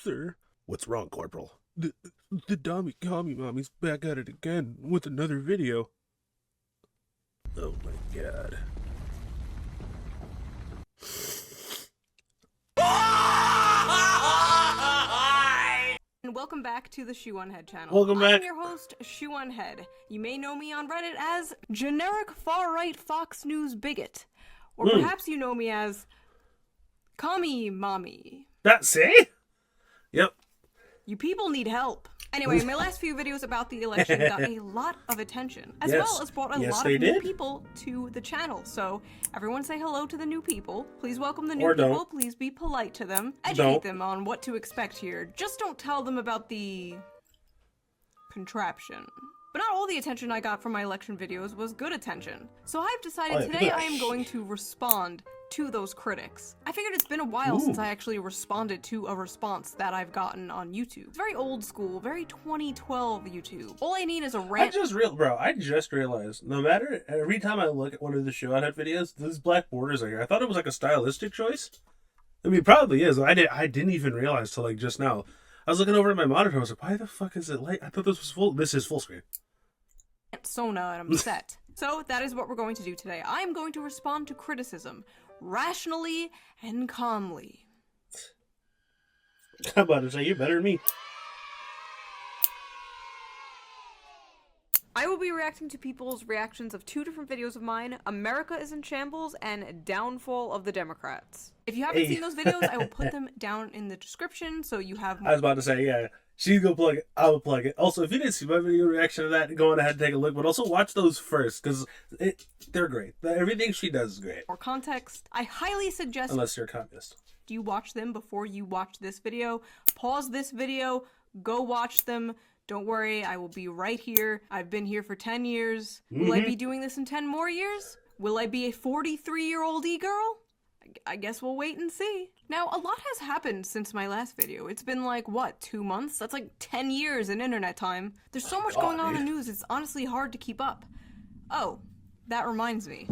sir. What's wrong, Corporal? The Dommy Commie Mommy's back at it again with another video. Oh my god. And welcome back to the Shoe on Head channel. Welcome back. I'm your host, Shoe on Head. You may know me on Reddit as generic far-right Fox News bigot. Or perhaps you know me as Commie Mommy. That's it? Yep. You people need help. Anyway, my last few videos about the election got a lot of attention, as well as brought a lot of new people to the channel. So, everyone say hello to the new people. Please welcome the new people. Please be polite to them. Educate them on what to expect here. Just don't tell them about the contraption. But not all the attention I got from my election videos was good attention. So I've decided today I am going to respond to those critics. I figured it's been a while since I actually responded to a response that I've gotten on YouTube. It's very old school, very 2012 YouTube. All I need is a rant. I just realized, no matter, every time I look at one of the Shoe on Head videos, those black borders are here. I thought it was like a stylistic choice. I mean, it probably is. I didn't even realize till like just now. I was looking over at my monitor, I was like, why the fuck is it light? I thought this was full. This is full screen. Sona and I'm set. So that is what we're going to do today. I am going to respond to criticism rationally and calmly. I'm about to say, you're better than me. I will be reacting to people's reactions of two different videos of mine, America is in Shambles and Downfall of the Democrats. If you haven't seen those videos, I will put them down in the description so you have more. I was about to say, yeah. She's gonna plug it. I will plug it. Also, if you didn't see my video reaction to that, go on ahead and take a look. But also watch those first, because they're great. Everything she does is great. For context, I highly suggest, unless you're a communist, you watch them before you watch this video. Pause this video, go watch them. Don't worry, I will be right here. I've been here for 10 years. Will I be doing this in 10 more years? Will I be a 43-year-old e-girl? I guess we'll wait and see. Now, a lot has happened since my last video. It's been like, what, 2 months? That's like 10 years in internet time. There's so much going on in the news, it's honestly hard to keep up. Oh, that reminds me.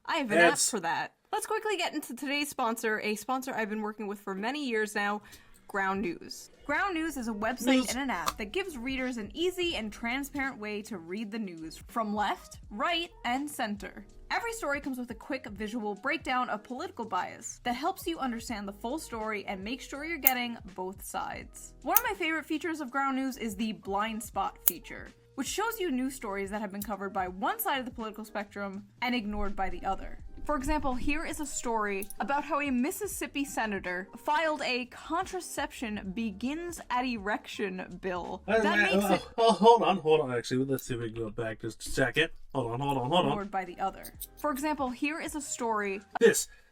I have an app for that. Let's quickly get into today's sponsor, a sponsor I've been working with for many years now, Ground News. Ground News is a website and an app that gives readers an easy and transparent way to read the news from left, right, and center. Every story comes with a quick visual breakdown of political bias that helps you understand the full story and make sure you're getting both sides. One of my favorite features of Ground News is the blind spot feature, which shows you news stories that have been covered by one side of the political spectrum and ignored by the other. For example, here is a story about how a Mississippi senator filed a contraception begins at erection bill. That makes it... hold on. Actually, let's see if we can go back just a second. Hold on. Ignored by the other. For example, here is a story...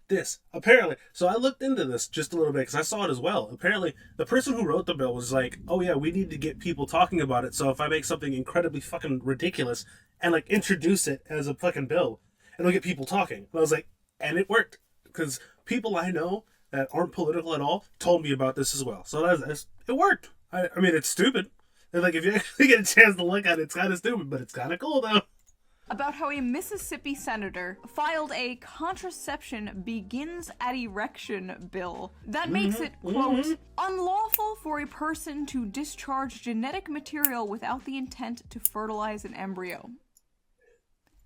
This, apparently, so I looked into this just a little bit because I saw it as well. Apparently, the person who wrote the bill was like, oh yeah, we need to get people talking about it, so if I make something incredibly fucking ridiculous and like introduce it as a fucking bill, it'll get people talking. And I was like, and it worked. Because people I know that aren't political at all told me about this as well. So it worked. I mean, it's stupid. And like, if you actually get a chance to look at it, it's kind of stupid, but it's kind of cool though. About how a Mississippi senator filed a contraception begins at erection bill that makes it, quote, unlawful for a person to discharge genetic material without the intent to fertilize an embryo.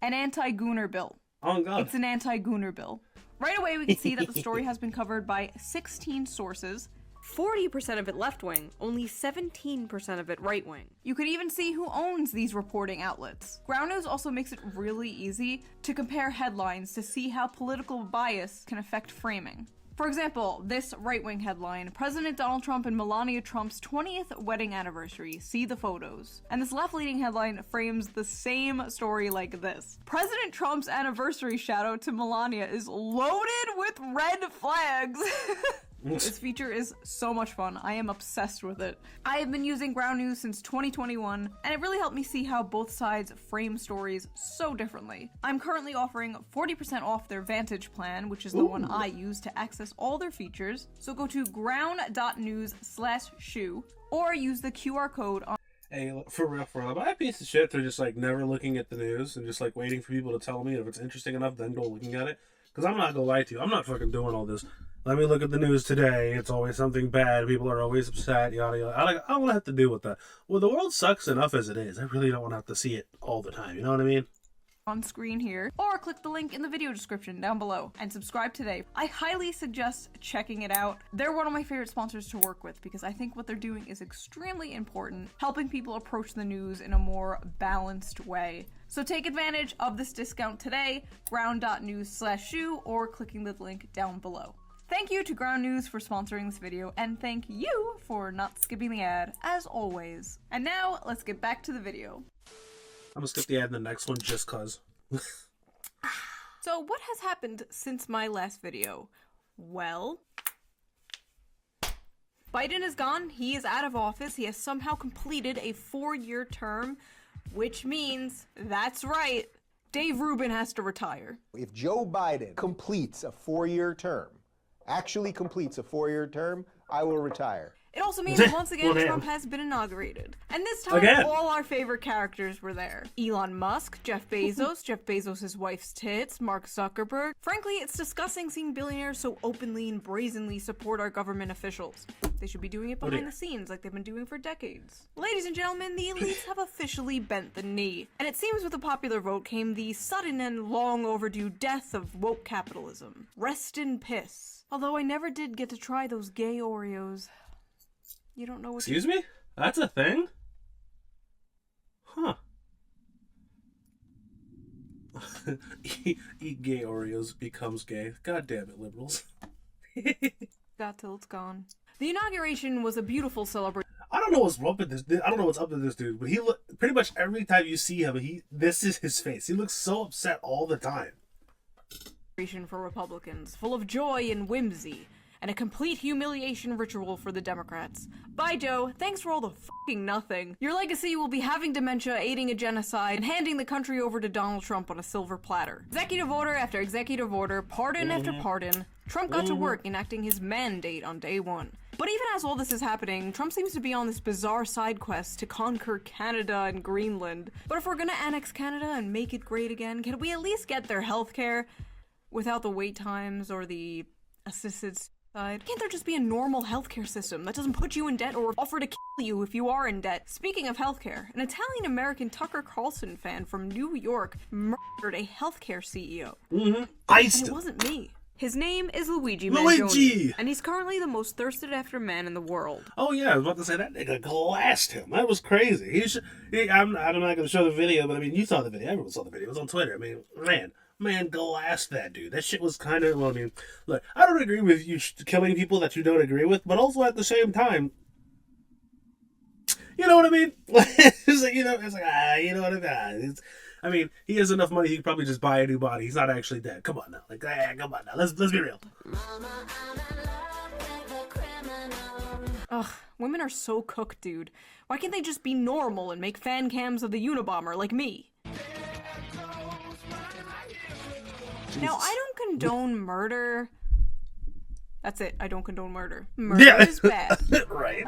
An anti-gooner bill. Oh god. It's an anti-gooner bill. Right away we can see that the story has been covered by 16 sources, 40% of it left-wing, only 17% of it right-wing. You could even see who owns these reporting outlets. Ground News also makes it really easy to compare headlines to see how political bias can affect framing. For example, this right-wing headline, President Donald Trump and Melania Trump's 20th wedding anniversary, see the photos. And this left-leaning headline frames the same story like this. President Trump's anniversary shout-out to Melania is loaded with red flags. This feature is so much fun. I am obsessed with it. I have been using Ground News since 2021, and it really helped me see how both sides frame stories so differently. I'm currently offering 40% off their Vantage plan, which is the one I use to access all their features. So go to ground.news/shoe or use the QR code on... Hey, for real, am I a piece of shit? They're just like never looking at the news and just like waiting for people to tell me if it's interesting enough, then go looking at it. Because I'm not gonna lie to you, I'm not fucking doing all this. Let me look at the news today. It's always something bad. People are always upset, yada yada. I don't want to have to deal with that. Well, the world sucks enough as it is. I really don't want to have to see it all the time. You know what I mean? On screen here, or click the link in the video description down below and subscribe today. I highly suggest checking it out. They're one of my favorite sponsors to work with because I think what they're doing is extremely important, helping people approach the news in a more balanced way. So take advantage of this discount today, ground.news/shoe, or clicking the link down below. Thank you to Ground News for sponsoring this video, and thank you for not skipping the ad, as always. And now, let's get back to the video. I'm gonna skip the ad in the next one just cause. So what has happened since my last video? Well, Biden is gone, he is out of office, he has somehow completed a 4-year term, which means, that's right, Dave Rubin has to retire. If Joe Biden completes a 4-year term, actually completes a 4-year term, I will retire. It also means that once again, Well, Trump has been inaugurated. And this time, Again. all our favorite characters were there. Elon Musk, Jeff Bezos, Jeff Bezos' wife's tits, Mark Zuckerberg. Frankly, it's disgusting seeing billionaires so openly and brazenly support our government officials. They should be doing it behind the scenes like they've been doing for decades. Ladies and gentlemen, the elites have officially bent the knee. And it seems with the popular vote came the sudden and long overdue death of woke capitalism. Rest in piss. Although I never did get to try those gay Oreos. You don't know what Excuse me? That's a thing? Huh. Eat gay Oreos becomes gay. God damn it, liberals. got till it's gone. The inauguration was a beautiful celebration. I don't know what's up with this. I don't know what's up with this dude, but he look pretty much every time you see him, this is his face. He looks so upset all the time. For Republicans, full of joy and whimsy, and a complete humiliation ritual for the Democrats. Bye, Joe. Thanks for all the fucking nothing. Your legacy will be having dementia, aiding a genocide, and handing the country over to Donald Trump on a silver platter. Executive order after executive order, pardon after pardon, Trump got to work enacting his mandate on day one. But even as all this is happening, Trump seems to be on this bizarre side quest to conquer Canada and Greenland. But if we're gonna annex Canada and make it great again, can we at least get their healthcare without the wait times or the assisted suicide? Can't there just be a normal healthcare system that doesn't put you in debt or offer to kill you if you are in debt? Speaking of healthcare, an Italian-American Tucker Carlson fan from New York murdered a healthcare CEO. Iced And it him. wasn't me. His name is Luigi Luigi! Mangione, and he's currently the most thirsted after man in the world. Oh yeah, I was about to say that nigga glassed him. That was crazy. I'm not going to show the video, but I mean, you saw the video. Everyone saw the video. It was on Twitter. I mean, man glassed that dude. That shit was kind of, well, I mean, look, I don't agree with you killing people that you don't agree with, but also at the same time, you know what I mean? It's like, you know what I mean? I mean, he has enough money, he could probably just buy a new body. He's not actually dead. Come on now. Come on now. Let's be real. Ugh, women are so cooked, dude. Why can't they just be normal and make fan cams of the Unabomber like me? Now, I don't condone murder. That's it. I don't condone murder. Murder is bad. Right.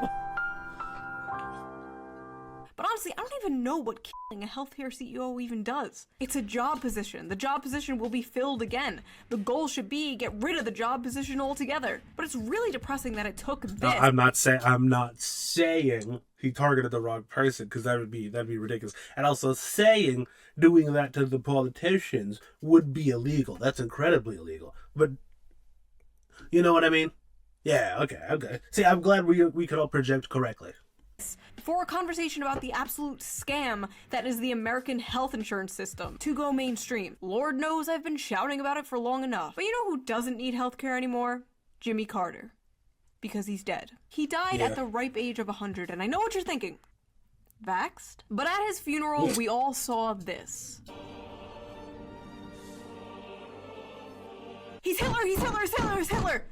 But honestly, I don't even know what killing a healthcare CEO even does. It's a job position. The job position will be filled again. The goal should be get rid of the job position altogether. But it's really depressing that it took this. I'm not saying he targeted the wrong person, because that'd be ridiculous. And also saying doing that to the politicians would be illegal. That's incredibly illegal. But you know what I mean? Yeah, okay. See, I'm glad we could all project correctly. For a conversation about the absolute scam that is the American health insurance system to go mainstream. Lord knows I've been shouting about it for long enough. But you know who doesn't need healthcare anymore? Jimmy Carter. Because he's dead. He died at the ripe age of 100, and I know what you're thinking. Vaxxed? But at his funeral, we all saw this. He's Hitler!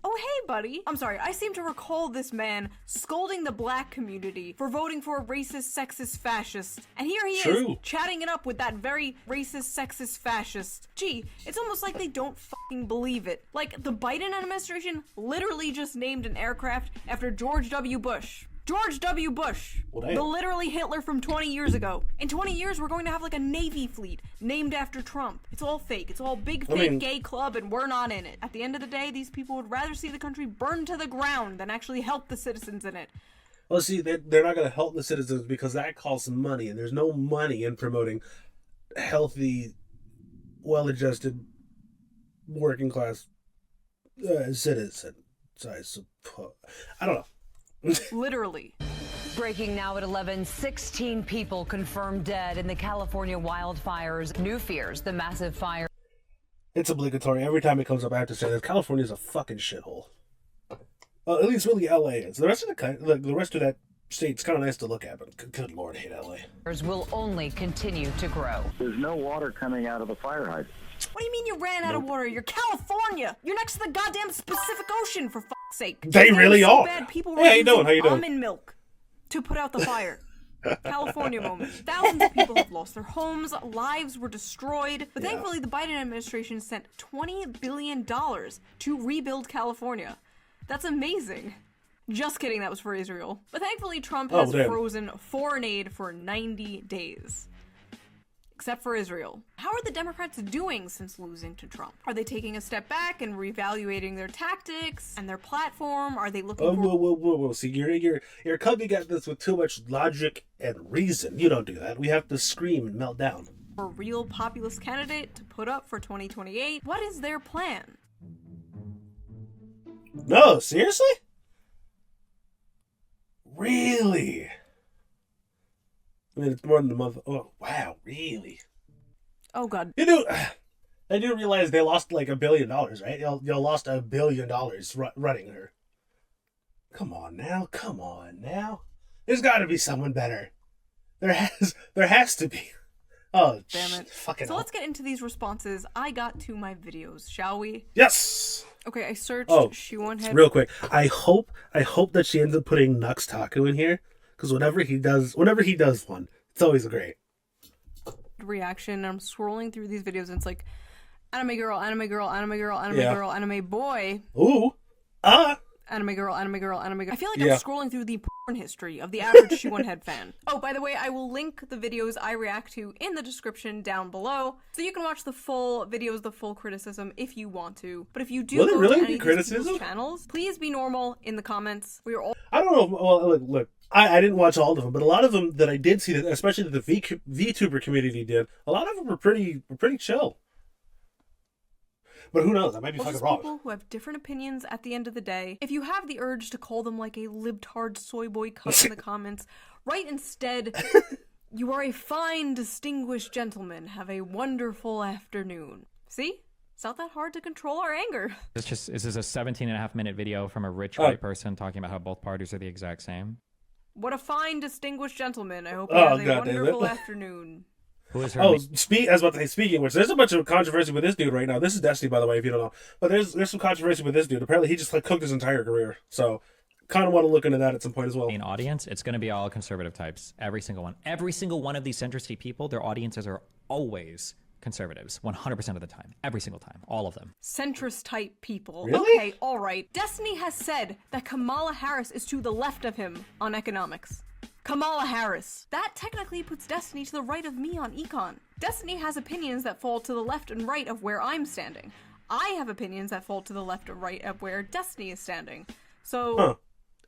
Oh, hey, buddy. I'm sorry, I seem to recall this man scolding the black community for voting for a racist, sexist fascist. And here he is, chatting it up with that very racist, sexist fascist. Gee, it's almost like they don't fucking believe it. Like, the Biden administration literally just named an aircraft after George W. Bush. George W. Bush, Well, damn. the literally Hitler from 20 years ago. In 20 years, we're going to have like a Navy fleet named after Trump. It's all fake. It's all big, fake, gay club, and we're not in it. At the end of the day, these people would rather see the country burn to the ground than actually help the citizens in it. Well, see, they're not going to help the citizens because that costs money, and there's no money in promoting healthy, well-adjusted, working-class citizens. I suppose. I don't know. Literally. Breaking now at 11, 16 people confirmed dead in the California wildfires. New fears, the massive fire. It's obligatory. Every time it comes up, I have to say that California's a fucking shithole. Well, at least really LA is. The rest of the rest of that state's kind of nice to look at, but good lord, I hate LA. Will only continue to grow. There's no water coming out of the fire hydrant. What do you mean you ran out of water? You're California. You're next to the goddamn Pacific Ocean, for fuck's sake. They really so are. Bad, people Hey, were how you doing? How you using doing? almond milk to put out the fire. California moment. Thousands of people have lost their homes, lives were destroyed, but thankfully the Biden administration sent $20 billion to rebuild California. That's amazing. Just kidding, that was for Israel. But thankfully Trump has frozen foreign aid for 90 days. Except for Israel. How are the Democrats doing since losing to Trump? Are they taking a step back and reevaluating their tactics and their platform? Are they looking for... Whoa. See, you're coming at this with too much logic and reason. You don't do that. We have to scream and melt down. a real populist candidate to put up for 2028? What is their plan? No, seriously? Really? I mean, it's more than a month. Oh, wow, really? Oh, God. You do. I do realize they lost like $1 billion, right? Y'all lost $1 billion running her. Come on now. There's got to be someone better. There has to be. Oh, damn it. Fucking So let's get into these responses I got to my videos, shall we? Yes. Okay, I searched Shoehornhead. Real quick. I hope that she ends up putting Nux Taku in here, because whenever he does one, it's always great. Reaction, and I'm scrolling through these videos and it's like anime girl, anime girl, anime girl, anime girl, anime boy. Ooh. Anime girl, anime girl, anime girl. I feel like Yeah. I'm scrolling through the porn history of the average Shoehornhead fan. Oh, by the way, I will link the videos I react to in the description down below, so you can watch the full videos, the full criticism if you want to. But if you do Will it go really to be any of these criticism? people's channels, please be normal in the comments. We are all I don't know. Well, look. I didn't watch all of them, but a lot of them that I did see, that especially that the VTuber community did, a lot of them were pretty chill. But who knows? I might be fucking just wrong. people who have different opinions at the end of the day. If you have the urge to call them like a libtard soy boy cunt in the comments, write instead, "You are a fine, distinguished gentleman. Have a wonderful afternoon." See? It's not that hard to control our anger. This is a 17.5-minute video from a rich white person talking about how both parties are the exact same. What a fine, distinguished gentleman. I hope he has a wonderful afternoon. Who is her? Oh, I was about to say, speaking of which, there's a bunch of controversy with this dude right now. This is Destiny, by the way, if you don't know. But there's some controversy with this dude. Apparently, he just cooked his entire career. So, kind of want to look into that at some point as well. Main audience, it's going to be all conservative types. Every single one. Every single one of these centrist people, their audiences are always conservatives 100% of the time. Every single time. All of them. Centrist type people. Really? Okay, alright. Destiny has said that Kamala Harris is to the left of him on economics. Kamala Harris. That technically puts Destiny to the right of me on econ. Destiny has opinions that fall to the left and right of where I'm standing. I have opinions that fall to the left or right of where Destiny is standing. So,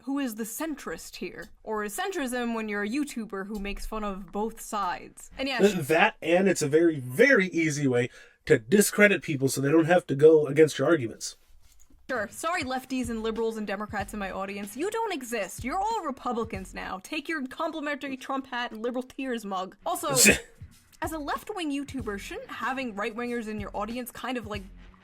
who is the centrist here? Or is centrism when you're a YouTuber who makes fun of both sides? And yeah, That, and it's a very, very easy way to discredit people so they don't have to go against your arguments. sure. Sorry, lefties and liberals and Democrats in my audience. You don't exist. You're all Republicans now. Take your complimentary Trump hat and liberal tears mug. Also, as a left-wing YouTuber, shouldn't having right-wingers in your audience kind of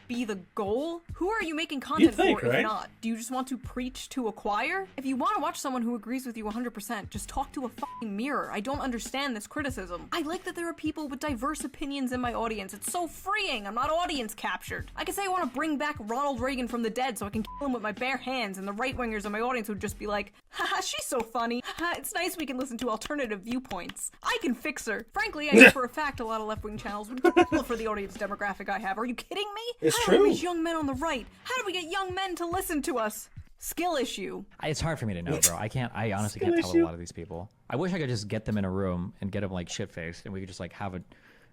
be the goal? Who are you making content You'd think, for if right? not? Do you just want to preach to a choir? If you want to watch someone who agrees with you 100%, just talk to a fucking mirror. I don't understand this criticism. I like that there are people with diverse opinions in my audience. It's so freeing. I'm not audience captured. I can say I want to bring back Ronald Reagan from the dead so I can kill him with my bare hands, and the right-wingers in my audience would just be like, haha, she's so funny. Haha, it's nice we can listen to alternative viewpoints. I can fix her. Frankly, I know for a fact a lot of left-wing channels would kill for the audience demographic I have. Are you kidding me? It's How do we true. reach young men on the right? How do we get young men to listen to us? skill issue. It's hard for me to know, bro. I honestly can't tell a lot of these people. I wish I could just get them in a room and get them like shit-faced and we could just like have a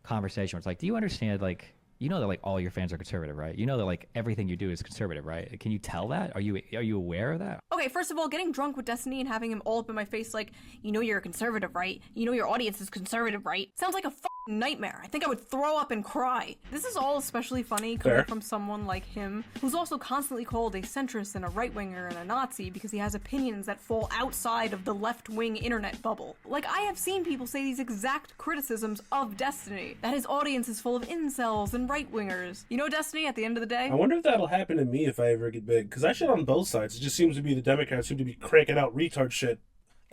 conversation where it's like, do you understand, like, you know that like all your fans are conservative, right? You know that like everything you do is conservative, right? Can you tell that? Are you aware of that? Okay, first of all, getting drunk with Destiny and having him all up in my face like, you know you're a conservative, right? You know your audience is conservative, right? Sounds like a nightmare. I think I would throw up and cry. This is all especially funny coming from someone like him, who's also constantly called a centrist and a right-winger and a Nazi because he has opinions that fall outside of the left-wing internet bubble. Like, I have seen people say these exact criticisms of Destiny, that his audience is full of incels and right-wingers. You know, Destiny, at the end of the day? I wonder if that'll happen to me if I ever get big, because I shit on both sides. It just seems to be the Democrats seem to be cranking out retard shit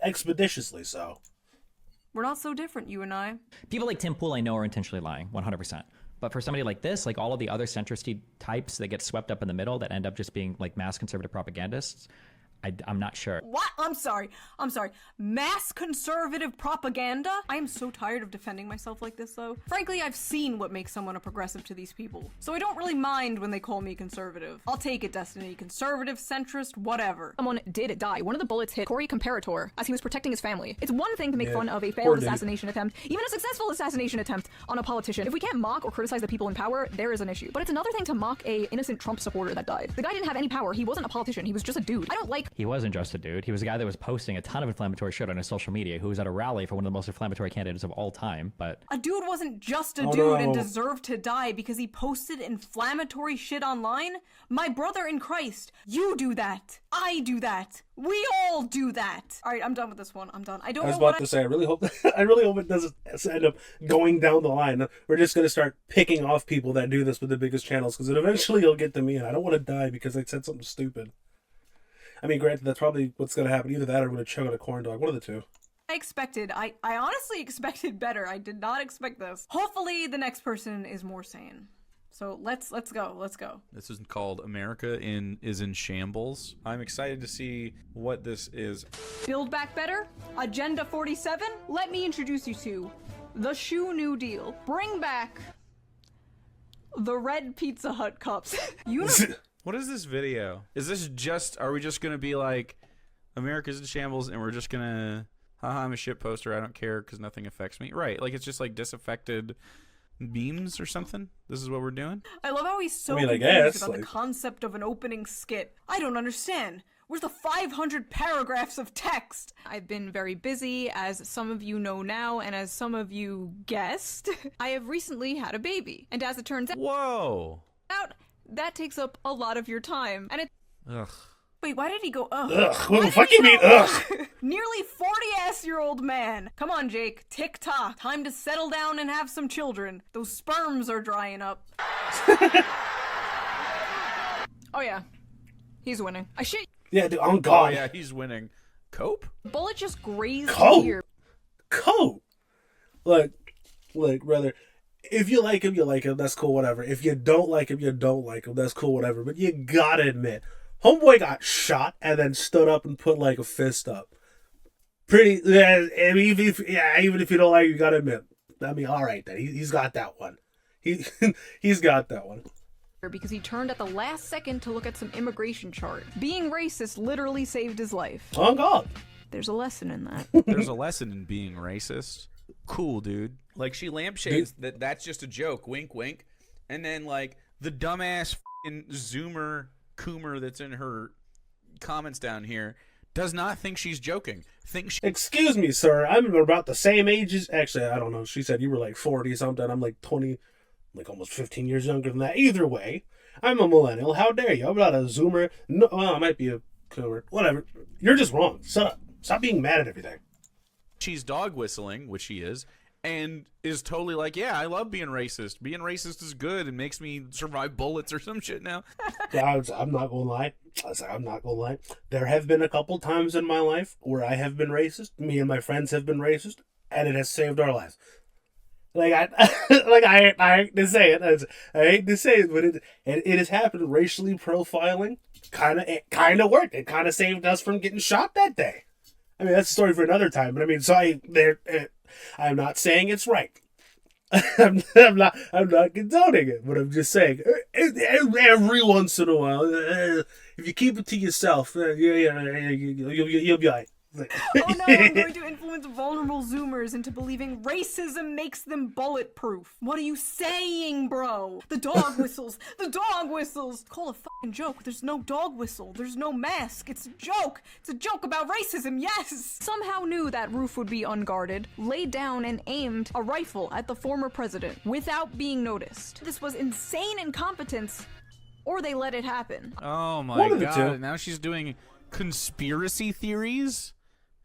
expeditiously, so. We're not so different, you and I. People like Tim Pool I know are intentionally lying, 100%. But for somebody like this, like all of the other centrist types that get swept up in the middle that end up just being like mass conservative propagandists, I'm not sure. What? I'm sorry. Mass conservative propaganda? I am so tired of defending myself like this, though. Frankly, I've seen what makes someone a progressive to these people, so I don't really mind when they call me conservative. I'll take it, Destiny. Conservative, centrist, whatever. Someone did die. One of the bullets hit Corey Comparator as he was protecting his family. It's one thing to make fun of a failed assassination attempt, even a successful assassination attempt on a politician. If we can't mock or criticize the people in power, there is an issue. But it's another thing to mock a innocent Trump supporter that died. The guy didn't have any power. He wasn't a politician. He was just a dude. I don't like... He wasn't just a dude. He was a guy that was posting a ton of inflammatory shit on his social media, who was at a rally for one of the most inflammatory candidates of all time, but... A dude wasn't just a dude and deserved to die because he posted inflammatory shit online? My brother in Christ, you do that. I do that. We all do that. All right, I'm done with this one. I'm done. I was about to say, I really hope it doesn't end up going down the line. We're just going to start picking off people that do this with the biggest channels, because eventually it'll get to me, and I don't want to die because I said something stupid. I mean, granted, that's probably what's going to happen. Either that or I'm going to choke on a corn dog. One of the two. I honestly expected better. I did not expect this. Hopefully the next person is more sane. So let's go. This is called America is in Shambles. I'm excited to see what this is. Build Back Better? Agenda 47? Let me introduce you to the Shoe New Deal. Bring back the red Pizza Hut cups. What is this video? Is this just, are we just going to be like, America's in shambles and we're just going to, haha, I'm a shit poster, I don't care because nothing affects me? Right, like it's just like disaffected memes or something? This is what we're doing? I love how he's so confused about the concept of an opening skit. I don't understand. Where's the 500 paragraphs of text? I've been very busy, as some of you know now, and as some of you guessed. I have recently had a baby, and as it turns out, that takes up a lot of your time, and it. Ugh. Wait, why did he go, ugh? Ugh, what the fuck you mean, ugh? Nearly 40-ass-year-old man. Come on, Jake. Tick-tock. Time to settle down and have some children. Those sperms are drying up. Oh, yeah. He's winning. I shit. Yeah, dude, on God. Oh, yeah, he's winning. Cope? Bullet just grazed here. Cope? Like, brother, if you like him, that's cool, whatever. If you don't like him, that's cool, whatever. But you gotta admit, homeboy got shot and then stood up and put like a fist up. Pretty, even if you don't like it, you gotta admit. I mean, all right then, he's got that one. He's got that one. Because he turned at the last second to look at some immigration chart. Being racist literally saved his life. Oh God. There's a lesson in that. There's a lesson in being racist. Cool, dude. Like, she lampshades that's just a joke. Wink, wink. And then, like, the dumbass f***ing Zoomer Coomer that's in her comments down here does not think she's joking. Excuse me, sir. I'm about the same age as... Actually, I don't know. She said you were like 40 something. I'm like 20... like almost 15 years younger than that. Either way, I'm a millennial. How dare you? I'm not a Zoomer. No, well, I might be a Coomer. Whatever. You're just wrong. Shut up. Stop being mad at everything. She's dog whistling, which she is, and is totally like, yeah, I love being racist. Being racist is good and makes me survive bullets or some shit now. Yeah, I'm not gonna lie. I'm not gonna lie. There have been a couple times in my life where I have been racist. Me and my friends have been racist, and it has saved our lives. Like I hate to say it, but it has happened. Racially profiling it kind of worked. It kind of saved us from getting shot that day. I mean, that's a story for another time. But I mean, I'm not saying it's right. I'm not condoning it, but I'm just saying every once in a while if you keep it to yourself, you'll be alright. Oh no, I'm going to influence vulnerable Zoomers into believing racism makes them bulletproof. What are you saying, bro? The dog whistles. The dog whistles. Call a fucking joke. There's no dog whistle. There's no mask. It's a joke. It's a joke about racism, yes! Somehow knew that roof would be unguarded, laid down and aimed a rifle at the former president without being noticed. This was insane incompetence, or they let it happen. Oh my One of the god! two. Now she's doing conspiracy theories.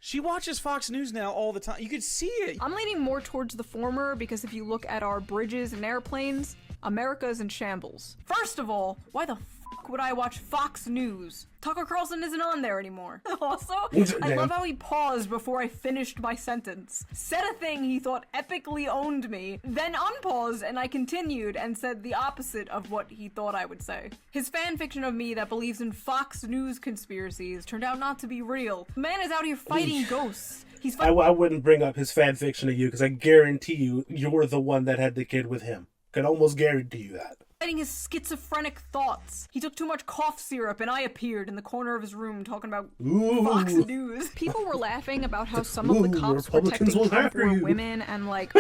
She watches Fox News now all the time. You could see it. I'm leaning more towards the former because if you look at our bridges and airplanes, America's in shambles. First of all, why the fuck would I watch Fox News? Tucker Carlson isn't on there anymore. Also, I love how he paused before I finished my sentence. Said a thing he thought epically owned me, then unpaused and I continued and said the opposite of what he thought I would say. His fanfiction of me that believes in Fox News conspiracies turned out not to be real. The man is out here fighting ghosts. He's I wouldn't bring up his fan fiction to you because I guarantee you, you're the one that had the kid with him. Could almost guarantee you that. fighting his schizophrenic thoughts. He took too much cough syrup and I appeared in the corner of his room talking about Fox News. People were laughing about how some of the cops Republicans protecting will Trump after were you. women and like,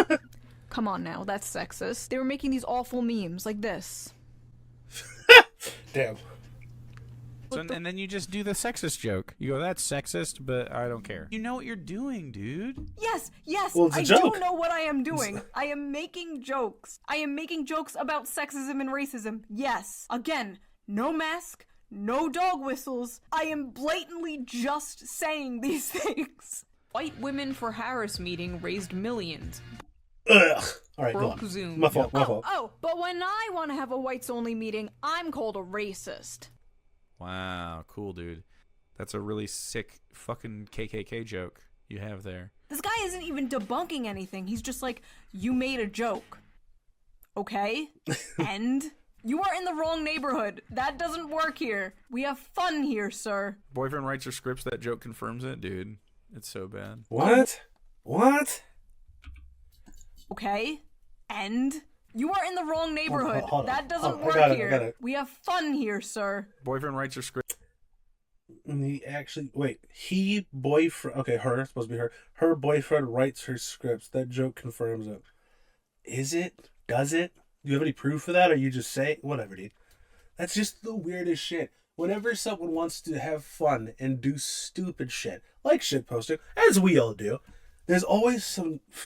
come on now, that's sexist. They were making these awful memes like this. Damn. So, and then you just do the sexist joke. You go, that's sexist, but I don't care. You know what you're doing, dude. Yes, yes, Well, it's a I joke. do know what I am doing. I am making jokes. I am making jokes about sexism and racism. Yes. Again, no mask, no dog whistles. I am blatantly just saying these things. White Women for Harris meeting raised millions. Ugh. All right, go Broke on. Zoom. My fault. My fault. Oh, but when I want to have a whites-only meeting, I'm called a racist. Wow, cool, dude. That's a really sick fucking KKK joke you have there. This guy isn't even debunking anything. He's just like, you made a joke. Okay? And? You are in the wrong neighborhood. That doesn't work here. We have fun here, sir. Boyfriend writes her scripts, that joke confirms it? Dude, it's so bad. What? What? Okay? And? You are in the wrong neighborhood. Hold on. That doesn't I work got it, I here. got it. We have fun here, sir. Boyfriend writes her script. And he actually okay, her, supposed to be her. Her boyfriend writes her scripts. That joke confirms it. Is it? Does it? Do you have any proof of that, or you just say whatever, dude? That's just the weirdest shit. Whenever someone wants to have fun and do stupid shit, like shit posting, as we all do, there's always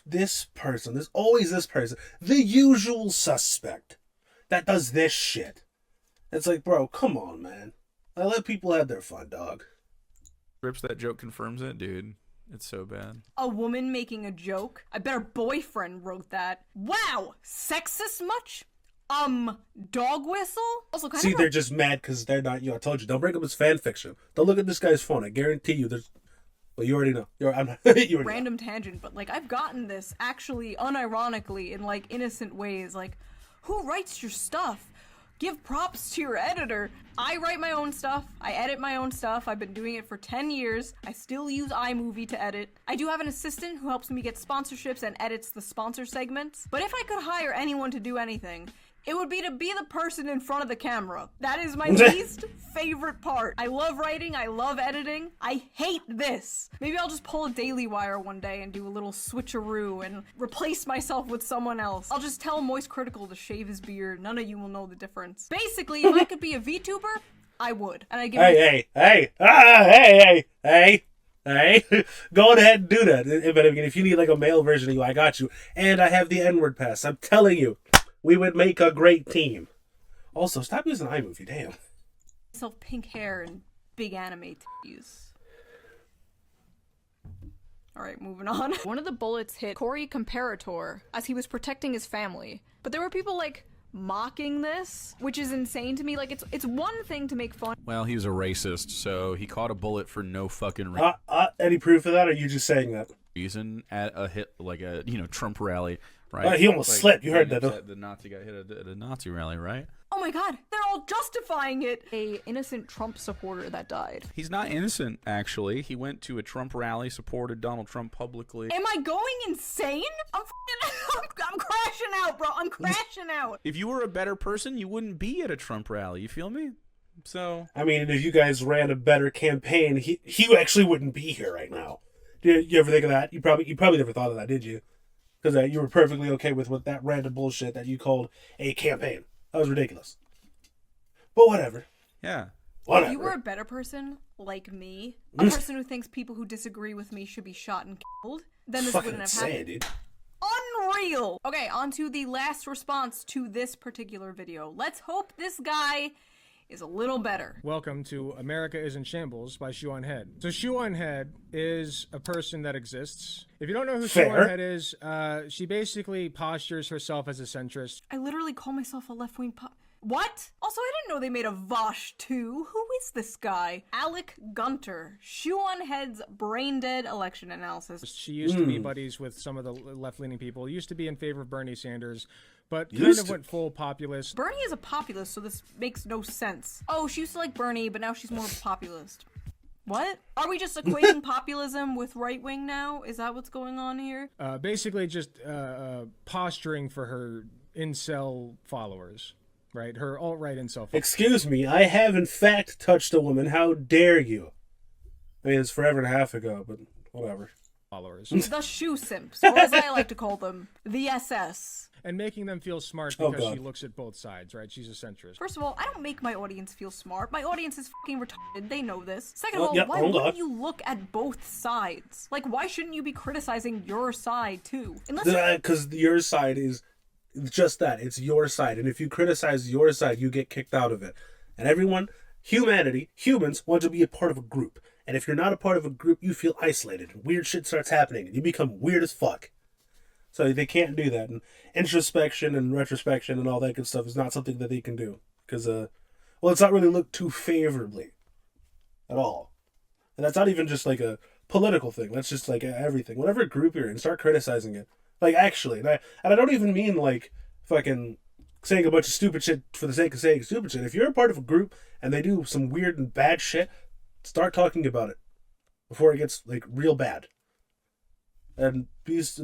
this person, the usual suspect, that does this shit. It's like, bro, come on, man. I let people have their fun, dog. Scripts, that joke confirms it? Dude, it's so bad. A woman making a joke? I bet her boyfriend wrote that. Wow! Sexist much? Dog whistle? Also kind See, of they're just mad because they're not, I told you, don't bring up his fan fiction. Don't look at this guy's phone. I guarantee you there's, well, you already know. You already random tangent, but like I've gotten this actually unironically in like innocent ways. Like, who writes your stuff? Give props to your editor. I write my own stuff. I edit my own stuff. I've been doing it for 10 years. I still use iMovie to edit. I do have an assistant who helps me get sponsorships and edits the sponsor segments. But if I could hire anyone to do anything, it would be to be the person in front of the camera. That is my least favorite part. I love writing. I love editing. I hate this. Maybe I'll just pull a Daily Wire one day and do a little switcheroo and replace myself with someone else. I'll just tell Moist Critical to shave his beard. None of you will know the difference. Basically, if I could be a VTuber, I would. And I give hey, go on ahead and do that. But if you need like a male version of you, I got you. And I have the N-word pass. I'm telling you. We would make a great team. Also, stop using iMovie, damn. Myself pink hair and big anime titties. Alright, moving on. One of the bullets hit Corey Comparator as he was protecting his family. But there were people like mocking this, which is insane to me. Like it's one thing to make fun. Well, he was a racist, so he caught a bullet for no fucking any proof of that, or are you just saying that? reason at a hit, like a, Trump rally, right? He almost slipped. You heard that, though. The Nazi got hit at a Nazi rally, right? Oh my god, they're all justifying it! A innocent Trump supporter that died. He's not innocent, actually. He went to a Trump rally, supported Donald Trump publicly. Am I going insane? I'm crashing out, bro. I'm crashing out. If you were a better person, you wouldn't be at a Trump rally. You feel me? So I mean, if you guys ran a better campaign, he actually wouldn't be here right now. Did you ever think of that? You probably never thought of that, did you? Because you were perfectly okay with what that random bullshit that you called a campaign. That was ridiculous. But whatever. yeah. Whatever. If you were a better person, like me, a person who thinks people who disagree with me should be shot and killed, then this fucking wouldn't have insane, happened. dude. Unreal! Okay, on to the last response to this particular video. Let's hope this guy is a little better. Welcome to America is in Shambles by Shoe on Head. So Shoe on Head is a person that exists. If you don't know who Shoe on Head is, she basically postures herself as a centrist. I literally call myself a left-wing What? Also, I didn't know they made a Vosh too. Who is this guy? Alec Gunter, Shoe on Head's brain-dead election analysis. She used to be buddies with some of the left-leaning people. Used to be in favor of Bernie Sanders, but kind of went full populist. Bernie is a populist, so this makes no sense. Oh, she used to like Bernie, but now she's more populist. What? Are we just equating populism with right-wing now? Is that what's going on here? Basically just posturing for her incel followers. Right, her alt-right incel. Excuse me, I have in fact touched a woman. How dare you? I mean, it's forever and a half ago, but whatever. Followers. The shoe simps, or as I like to call them, the SS. And making them feel smart because she looks at both sides, right? She's a centrist. First of all, I don't make my audience feel smart. My audience is fucking retarded. They know this. Second of all, why wouldn't you look at both sides? Like, why shouldn't you be criticizing your side, too? Because your side is just that. It's your side. And if you criticize your side, you get kicked out of it. And everyone, humans want to be a part of a group. And if you're not a part of a group, you feel isolated. And weird shit starts happening. And you become weird as fuck. So they can't do that. And introspection and retrospection and all that good stuff is not something that they can do. Because, it's not really looked too favorably. At all. And that's not even just like a political thing. That's just like everything. Whatever group you're in, start criticizing it. Like, actually. And I don't even mean, like, fucking saying a bunch of stupid shit for the sake of saying stupid shit. If you're a part of a group and they do some weird and bad shit, start talking about it before it gets, like, real bad. And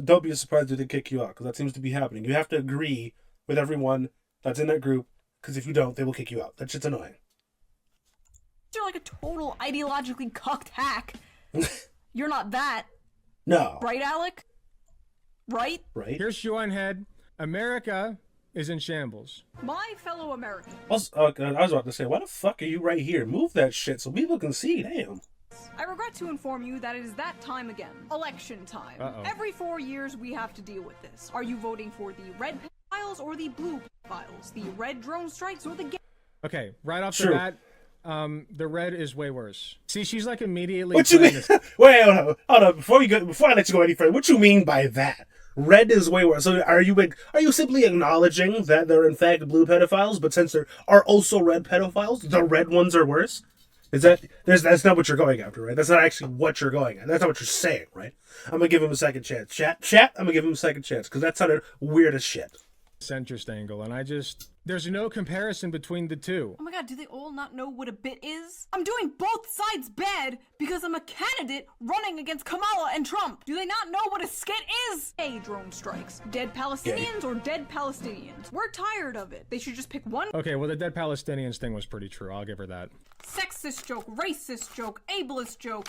don't be surprised if they kick you out, because that seems to be happening. You have to agree with everyone that's in that group, because if you don't, they will kick you out. That shit's annoying. You're like a total ideologically cucked hack. You're not that. No. Right, Alec? Right? Right. Here's Shoe on Head. America is in shambles. My fellow Americans. I was about to say, why the fuck are you right here? Move that shit so people can see. Damn. I regret to inform you that it is that time again. Election time. Every 4 years we have to deal with this. Are you voting for the red pedophiles or the blue pedophiles? The red drone strikes or the gay? Okay, right off the bat, the red is way worse. See, she's like immediately. What you mean? Wait, hold on. Before I let you go any further, what you mean by that? Red is way worse. So are you simply acknowledging that they're in fact blue pedophiles, but since there are also red pedophiles, the red ones are worse? That's not what you're going after, right? That's not actually what you're going at. That's not what you're saying, right? I'm gonna give him a second chance. Chat, I'm gonna give him a second chance, because that sounded weird as shit. Centrist angle, and there's no comparison between the two. Oh my god, do they all not know what a bit is? I'm doing both sides bad because I'm a candidate running against Kamala and Trump. Do they not know what a skit is? Hey, drone strikes. Dead Palestinians or dead Palestinians? We're tired of it. They should just pick one. Okay, well, the dead Palestinians thing was pretty true. I'll give her that. Sexist joke, racist joke, ableist joke.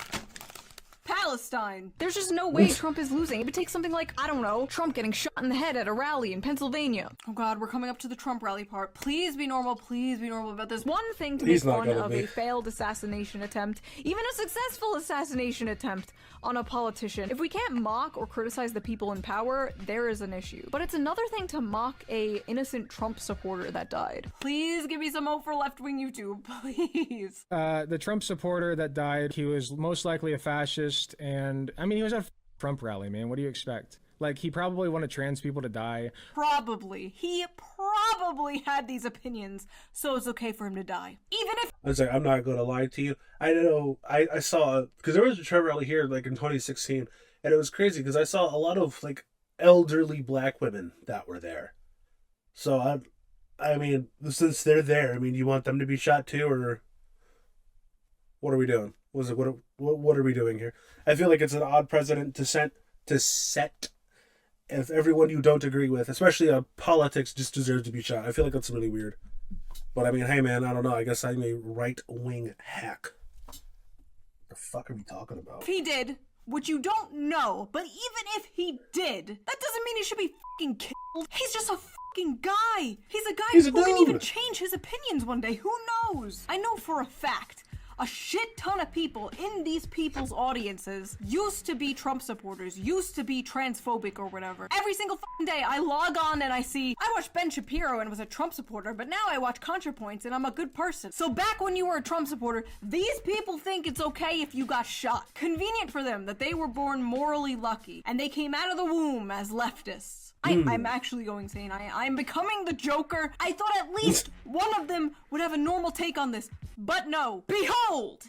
Palestine. There's just no way Trump is losing. It would take something like, I don't know, Trump getting shot in the head at a rally in Pennsylvania. Oh god, we're coming up to the Trump rally part. Please be normal about this. One thing to make fun of a failed assassination attempt, even a successful assassination attempt on a politician. If we can't mock or criticize the people in power, there is an issue. But it's another thing to mock a innocent Trump supporter that died. Please give me some hope for left-wing YouTube, please. The Trump supporter that died, he was most likely a fascist. And I mean, he was at a Trump rally, man. What do you expect? Like, he probably wanted trans people to die. Probably. He probably had these opinions, so it's okay for him to die. Even if— I was like, I'm not going to lie to you. I know, I saw, because there was a Trump rally here, like, in 2016, and it was crazy, because I saw a lot of, like, elderly black women that were there. So, I mean, since they're there, I mean, you want them to be shot too, or what are we doing? What are we doing here? I feel like it's an odd precedent to set if everyone you don't agree with, especially politics, just deserves to be shot. I feel like that's really weird. But I mean, hey man, I don't know. I guess I'm a right-wing hack. What the fuck are we talking about? If he did, which you don't know, but even if he did, that doesn't mean he should be fucking killed. He's just a fucking guy. He's a guy who can even change his opinions one day. Who knows? I know for a fact a shit ton of people in these people's audiences used to be Trump supporters, used to be transphobic or whatever. Every single fucking day I log on and I see, I watched Ben Shapiro and was a Trump supporter, but now I watch ContraPoints and I'm a good person. So back when you were a Trump supporter, these people think it's okay if you got shot. Convenient for them that they were born morally lucky and they came out of the womb as leftists. I'm actually going insane. I'm becoming the Joker. I thought at least one of them would have a normal take on this. But no. Behold!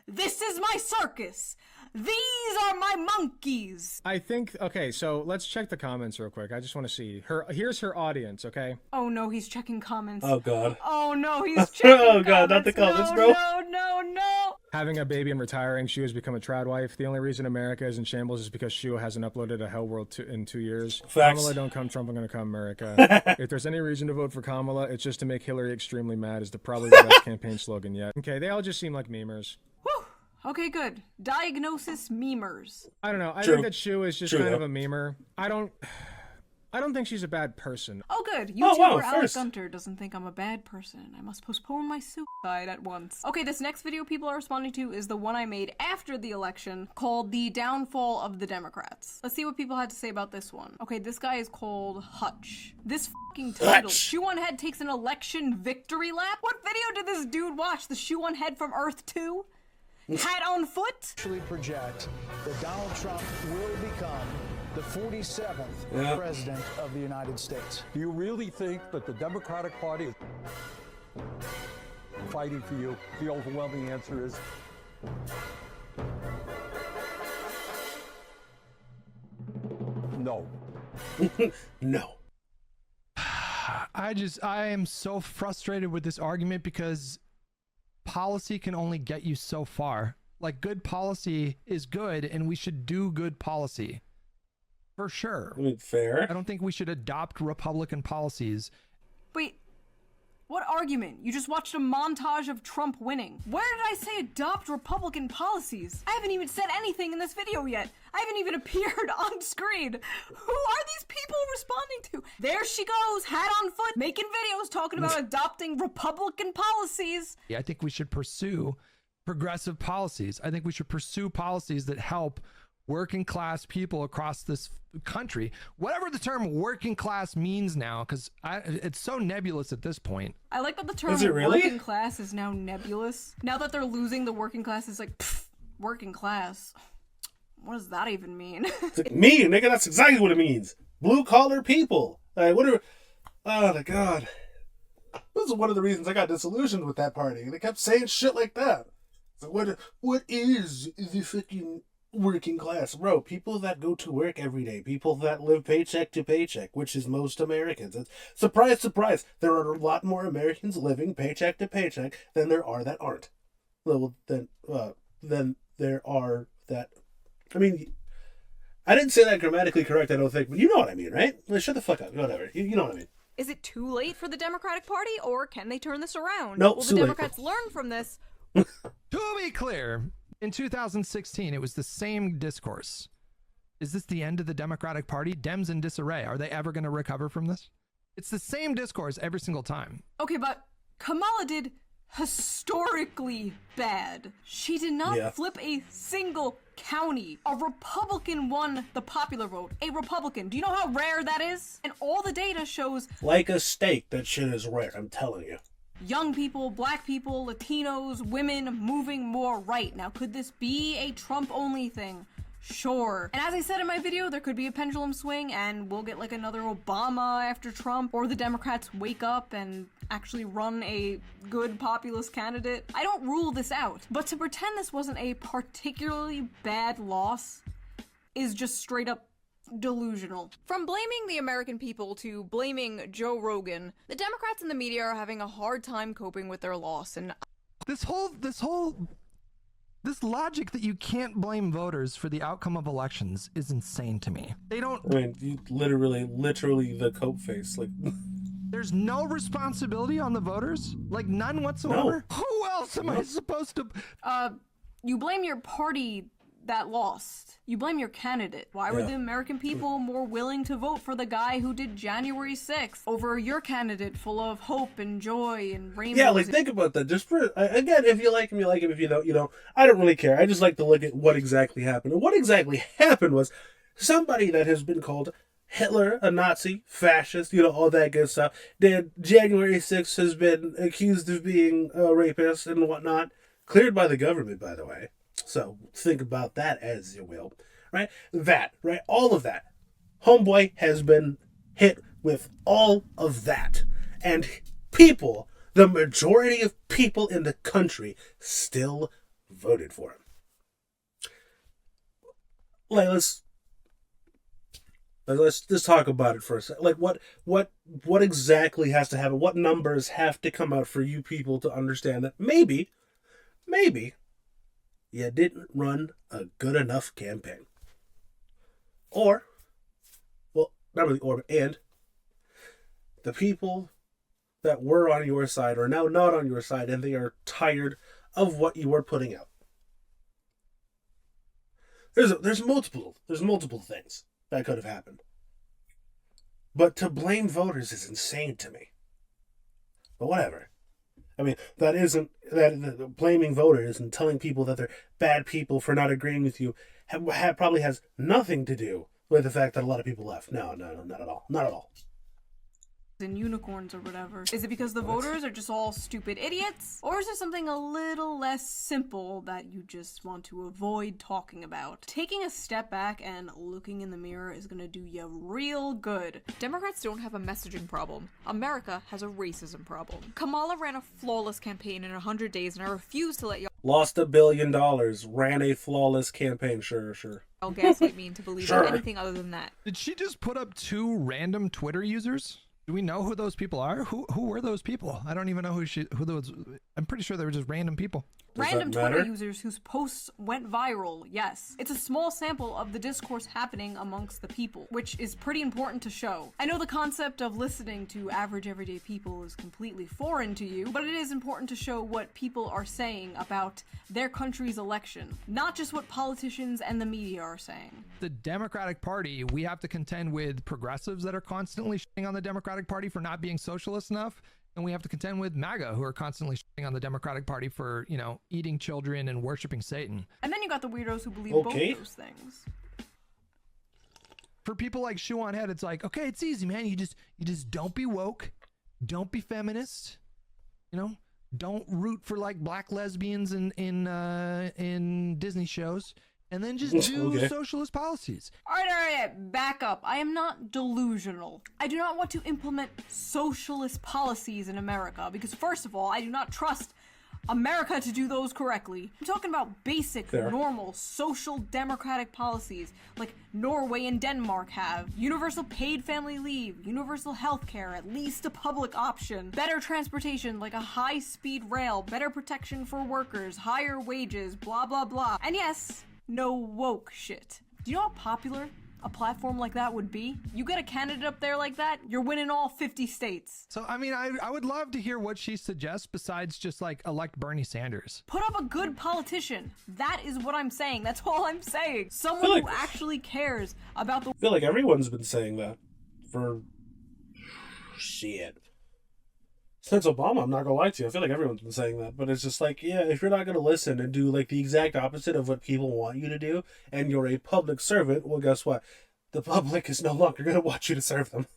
This is my circus! These are my monkeys! I think, okay, so let's check the comments real quick. I just want to see. Here's her audience, okay? Oh no, he's checking comments. Oh god. Oh no, he's checking oh god, not the comments, bro. No. Having a baby and retiring, Shua has become a trad wife. The only reason America is in shambles is because Shua hasn't uploaded a Hell World in 2 years. Facts. Kamala don't come, Trump, I'm gonna come, America. If there's any reason to vote for Kamala, it's just to make Hillary extremely mad, is probably the best campaign slogan yet. Okay, they all just seem like memers. Whew. Okay, good. Diagnosis memers. I don't know. I True. think that Shua is just True, kind of though. a memer. I don't think she's a bad person. Oh, good. YouTuber Alec Gunter doesn't think I'm a bad person. I must postpone my suicide at once. Okay, this next video people are responding to is the one I made after the election called The Downfall of the Democrats. Let's see what people had to say about this one. Okay, this guy is called Hutch. This fucking title. Shoe on Head takes an election victory lap? What video did this dude watch? The Shoe on Head from Earth 2? Hat on foot? Actually project that Donald Trump will become the 47th president of the United States. Do you really think that the Democratic Party is fighting for you? The overwhelming answer is no. No. I am so frustrated with this argument because policy can only get you so far. Like, good policy is good and we should do good policy. For sure. I mean, fair. I don't think we should adopt Republican policies. Wait, what argument? You just watched a montage of Trump winning. Where did I say adopt Republican policies? I haven't even said anything in this video yet. I haven't even appeared on screen. Who are these people responding to? There she goes, hat on foot, making videos talking about adopting Republican policies. I think we should pursue progressive policies. I think we should pursue policies that help working class people across this country, whatever the term working class means now, because it's so nebulous at this point. I like that the term working class is now nebulous. Now that they're losing the working class, it's like, pfft, working class. What does that even mean? It's like, me, nigga, that's exactly what it means. Blue collar people. Like, what are... Oh my god. This is one of the reasons I got disillusioned with that party. They kept saying shit like that. So what is the fucking working class? Bro, people that go to work every day, people that live paycheck to paycheck, which is most Americans. It's, surprise, surprise, there are a lot more Americans living paycheck to paycheck than there are that aren't. Well, than there are that... I mean, I didn't say that grammatically correct, I don't think, but you know what I mean, right? Like, shut the fuck up, whatever. You know what I mean. Is it too late for the Democratic Party, or can they turn this around? Nope, Will too the late. Democrats learn from this? To be clear, in 2016, it was the same discourse. Is this the end of the Democratic Party? Dems in disarray. Are they ever going to recover from this? It's the same discourse every single time. Okay, but Kamala did historically bad. She did not flip a single county. A Republican won the popular vote. A Republican. Do you know how rare that is? And all the data shows... Like a steak, that shit is rare, I'm telling you. Young people, black people, Latinos, women moving more right. Now, could this be a Trump-only thing? Sure. And as I said in my video, there could be a pendulum swing and we'll get like another Obama after Trump, or the Democrats wake up and actually run a good populist candidate. I don't rule this out, but to pretend this wasn't a particularly bad loss is just straight up delusional. From blaming the American people to blaming Joe Rogan, the Democrats and the media are having a hard time coping with their loss, and this logic that you can't blame voters for the outcome of elections is insane to me. They don't... I mean, you literally the cope face, like... There's no responsibility on the voters? Like none whatsoever? No. Who else am I supposed to... You blame your party that lost. You blame your candidate. Why were the American people more willing to vote for the guy who did January 6th over your candidate full of hope and joy and rainbows? Yeah, like, think about that. Just for, again, if you like him, you like him. If you don't, you don't. I don't really care. I just like to look at what exactly happened. And what exactly happened was somebody that has been called Hitler, a Nazi, fascist, all that good stuff. Then January 6th has been accused of being a rapist and whatnot. Cleared by the government, by the way. So think about that as you will. Right? All of that. Homeboy has been hit with all of that. And people, the majority of people in the country, still voted for him. Like, let's just talk about it for a second. Like, what exactly has to happen? What numbers have to come out for you people to understand that maybe you didn't run a good enough campaign? Or, well, not really, or, and the people that were on your side are now not on your side, and they are tired of what you are putting out. There's multiple things that could have happened. But to blame voters is insane to me. But whatever. I mean, that blaming voters and telling people that they're bad people for not agreeing with you probably has nothing to do with the fact that a lot of people left. No, not at all. Not at all. And unicorns or whatever. Is it because the voters are just all stupid idiots? Or is there something a little less simple that you just want to avoid talking about? Taking a step back and looking in the mirror is gonna do you real good. Democrats don't have a messaging problem. America has a racism problem. Kamala ran a flawless campaign in 100 days, and I refuse to let y'all Lost $1 billion, ran a flawless campaign. Sure. I'll gaslight me into believing anything other than that. Did she just put up 2 random Twitter users? Do we know who those people are? Who were those people? I don't even know who those. I'm pretty sure they were just random people. Random Twitter users whose posts went viral, yes. It's a small sample of the discourse happening amongst the people, which is pretty important to show. I know the concept of listening to average everyday people is completely foreign to you, but it is important to show what people are saying about their country's election, not just what politicians and the media are saying. The Democratic Party, we have to contend with progressives that are constantly shitting on the Democratic Party for not being socialist enough. And we have to contend with MAGA, who are constantly shitting on the Democratic Party for, eating children and worshiping Satan. And then you got the weirdos who believe both those things. For people like Shoe on Head, it's like, okay, it's easy, man. You just don't be woke, don't be feminist, don't root for like black lesbians in Disney shows. And then just do socialist policies. All right, back up. I am not delusional. I do not want to implement socialist policies in America because, first of all, I do not trust America to do those correctly. I'm talking about basic, normal, social democratic policies like Norway and Denmark have. Universal paid family leave, universal health care, at least a public option, better transportation like a high-speed rail, better protection for workers, higher wages, blah, blah, blah. And yes, no woke shit. Do you know how popular a platform like that would be? You get a candidate up there like that, you're winning all 50 states. So, I mean, I would love to hear what she suggests besides just like elect Bernie Sanders. Put up a good politician. That is what I'm saying. That's all I'm saying. Someone who actually cares about the... I feel like everyone's been saying that for... shit. Since Obama, I'm not gonna lie to you. I feel like everyone's been saying that, but it's just like, yeah, if you're not gonna listen and do like the exact opposite of what people want you to do, and you're a public servant, well, guess what? The public is no longer gonna want you to serve them.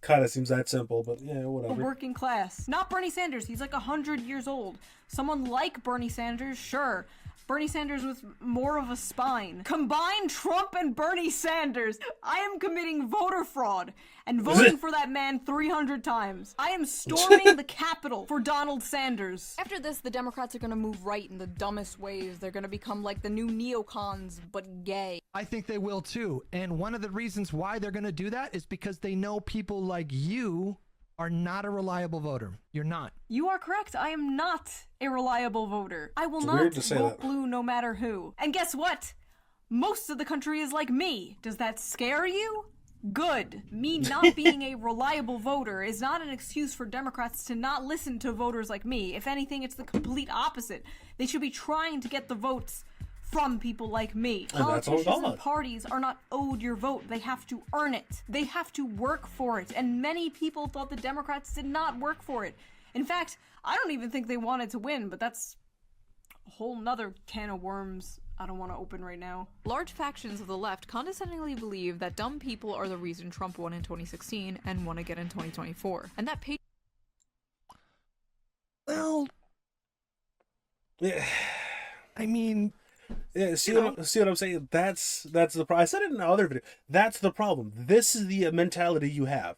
Kind of seems that simple, but yeah, whatever. The working class. Not Bernie Sanders. He's like 100 years old. Someone like Bernie Sanders, sure. Bernie Sanders with more of a spine. Combine Trump and Bernie Sanders. I am committing voter fraud and voting for that man 300 times. I am storming the Capitol for Donald Sanders. After this, the Democrats are gonna move right in the dumbest ways. They're gonna become like the new neocons, but gay. I think they will too. And one of the reasons why they're gonna do that is because they know people like you are not a reliable voter. You're not. You are correct. I am not a reliable voter. I will not vote blue no matter who. And guess what? Most of the country is like me. Does that scare you? Good. Me not being a reliable voter is not an excuse for Democrats to not listen to voters like me. If anything, it's the complete opposite. They should be trying to get the votes from people like me. Politicians and parties are not owed your vote. They have to earn it. They have to work for it. And many people thought the Democrats did not work for it. In fact, I don't even think they wanted to win, but that's a whole nother can of worms I don't want to open right now. Large factions of the left condescendingly believe that dumb people are the reason Trump won in 2016 and won again in 2024. And that Well, yeah. I mean, yeah. See what I'm saying? That's the problem. I said it in another video. That's the problem. This is the mentality you have.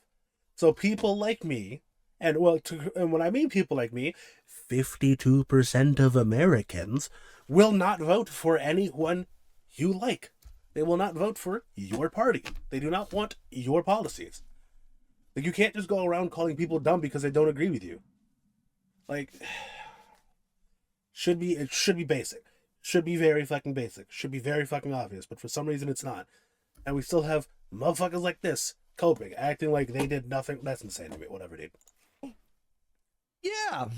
So people like me, and when I mean people like me, 52% of Americans will not vote for anyone you like. They will not vote for your party. They do not want your policies. Like, you can't just go around calling people dumb because they don't agree with you. Like, it should be basic. Should be very fucking basic. Should be very fucking obvious. But for some reason it's not. And we still have motherfuckers like this coping, acting like they did nothing. That's insane to me. Whatever, dude. Yeah.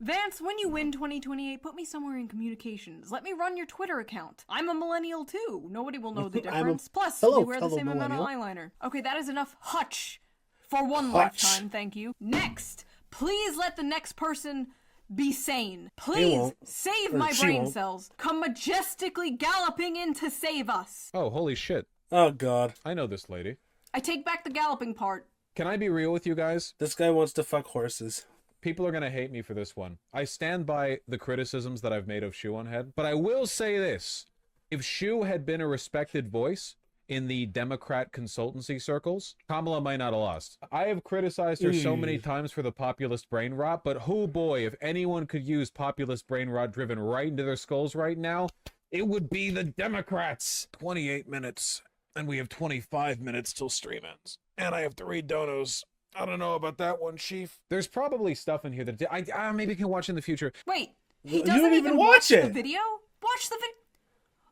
Vance, when you win 2028, put me somewhere in communications. Let me run your Twitter account. I'm a millennial too. Nobody will know the difference. Plus, we wear the same amount of eyeliner. Okay, that is enough hutch for one lifetime, thank you. Next, please let the next person be sane. Please save my brain cells. Come majestically galloping in to save us. Oh, holy shit. Oh, God. I know this lady. I take back the galloping part. Can I be real with you guys? This guy wants to fuck horses. People are going to hate me for this one. I stand by the criticisms that I've made of Shoe on Head, but I will say this. If Shoe had been a respected voice in the Democrat consultancy circles, Kamala might not have lost. I have criticized her so many times for the populist brain rot, but oh boy, if anyone could use populist brain rot driven right into their skulls right now, it would be the Democrats. 28 minutes, and we have 25 minutes till stream ends. And I have 3 donos. I don't know about that one, Chief. There's probably stuff in here that I maybe can watch in the future. Wait, he You doesn't don't even watch the it. video? Watch the video.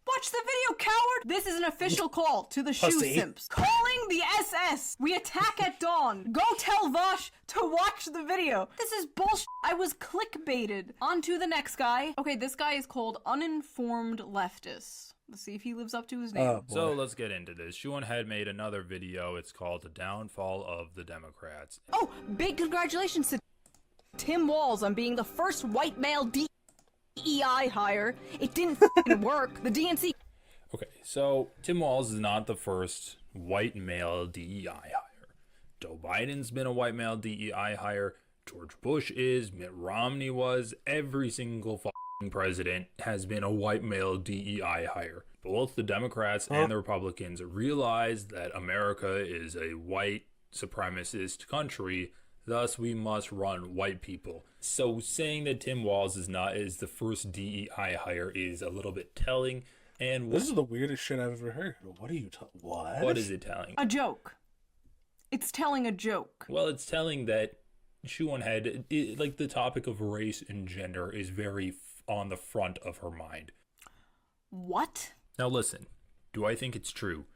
Watch the video, coward! This is an official call to the shoe Pussy. simps. Calling the SS! We attack at dawn! Go tell Vosh to watch the video! This is bullshit! I was clickbaited! On to the next guy. Okay, this guy is called Uninformed Leftist. Let's see if he lives up to his name. So let's get into this. Shoe on Head made another video. It's called The Downfall of the Democrats. Oh, big congratulations to Tim Walz on being the first white male DEI hire. It didn't work. The DNC. Okay, so Tim Walz is not the first white male DEI hire. Joe Biden's been a white male DEI hire. George Bush is. Mitt Romney was. Every single president has been a white male DEI hire. Both the Democrats and the Republicans realize that America is a white supremacist country. Thus, we must run white people. So saying that Tim Walz is the first DEI hire is a little bit telling. And this is the weirdest shit I've ever heard. What are you what? What is it telling? A joke. It's telling a joke. Well, it's telling that Shoe on Head, like the topic of race and gender, is very on the front of her mind. What? Now listen, do I think it's true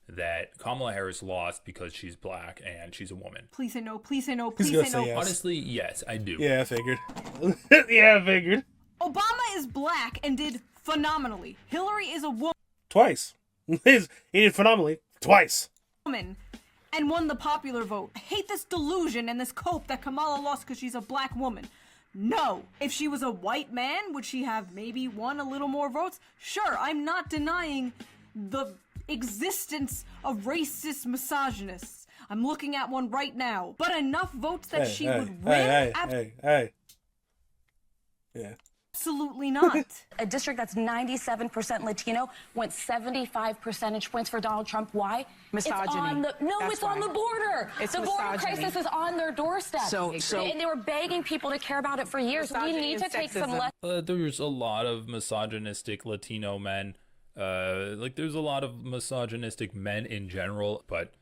that Kamala Harris lost because she's black and she's a woman? Please say no, please say no, please say no. Yes. Honestly, yes, I do. Yeah, I figured. Yeah, I figured. Obama is black and did phenomenally. Hillary is a Twice. He did phenomenally. Twice. woman and won the popular vote. I hate this delusion and this cope that Kamala lost because she's a black woman. No. If she was a white man, would she have maybe won a little more votes? Sure, I'm not denying the existence of racist misogynists. I'm looking at one right now. But enough votes that she would win? Yeah. Absolutely not. A district that's 97% Latino went 75 percentage points for Donald Trump. Why? Misogyny. It's on the border. It's the border misogyny. crisis is on their doorstep. And they were begging people to care about it for years. We need to take some lessons. There's a lot of misogynistic Latino men. There's a lot of misogynistic men in general, but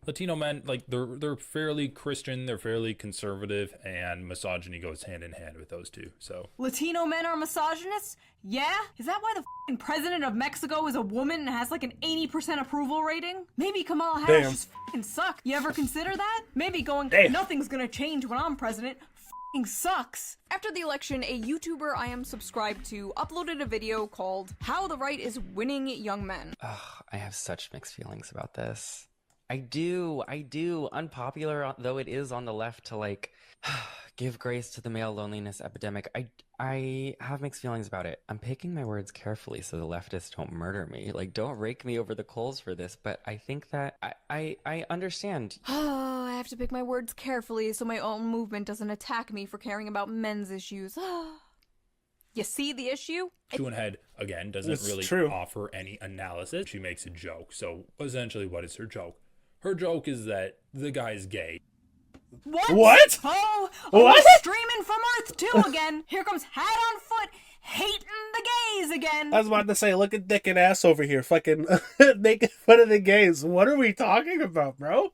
Latino men, like they're fairly Christian, they're fairly conservative, and misogyny goes hand in hand with those two. So Latino men are misogynists? Yeah? Is that why the f***ing president of Mexico is a woman and has like an 80% approval rating? Maybe Kamala Harris Damn. just f***ing suck. You ever consider that? Maybe going, Damn. nothing's gonna change when I'm president f***ing sucks. After the election, a YouTuber I am subscribed to uploaded a video called How the Right is Winning Young Men. Ugh, I have such mixed feelings about this. I do. Unpopular though it is on the left to like give grace to the male loneliness epidemic. I have mixed feelings about it. I'm picking my words carefully so the leftists don't murder me. Like, don't rake me over the coals for this, but I think that I understand. Oh, I have to pick my words carefully so my own movement doesn't attack me for caring about men's issues. You see the issue? Chewin Head, again, doesn't It's really true. offer any analysis. She makes a joke. So essentially, what is her joke? Her joke is that the guy's gay. What? Oh, What? we're streaming from Earth 2 again. Here comes Hat on Foot hating the gays again. I was about to say, look at dick and ass over here, fucking making fun of the gays. What are we talking about, bro?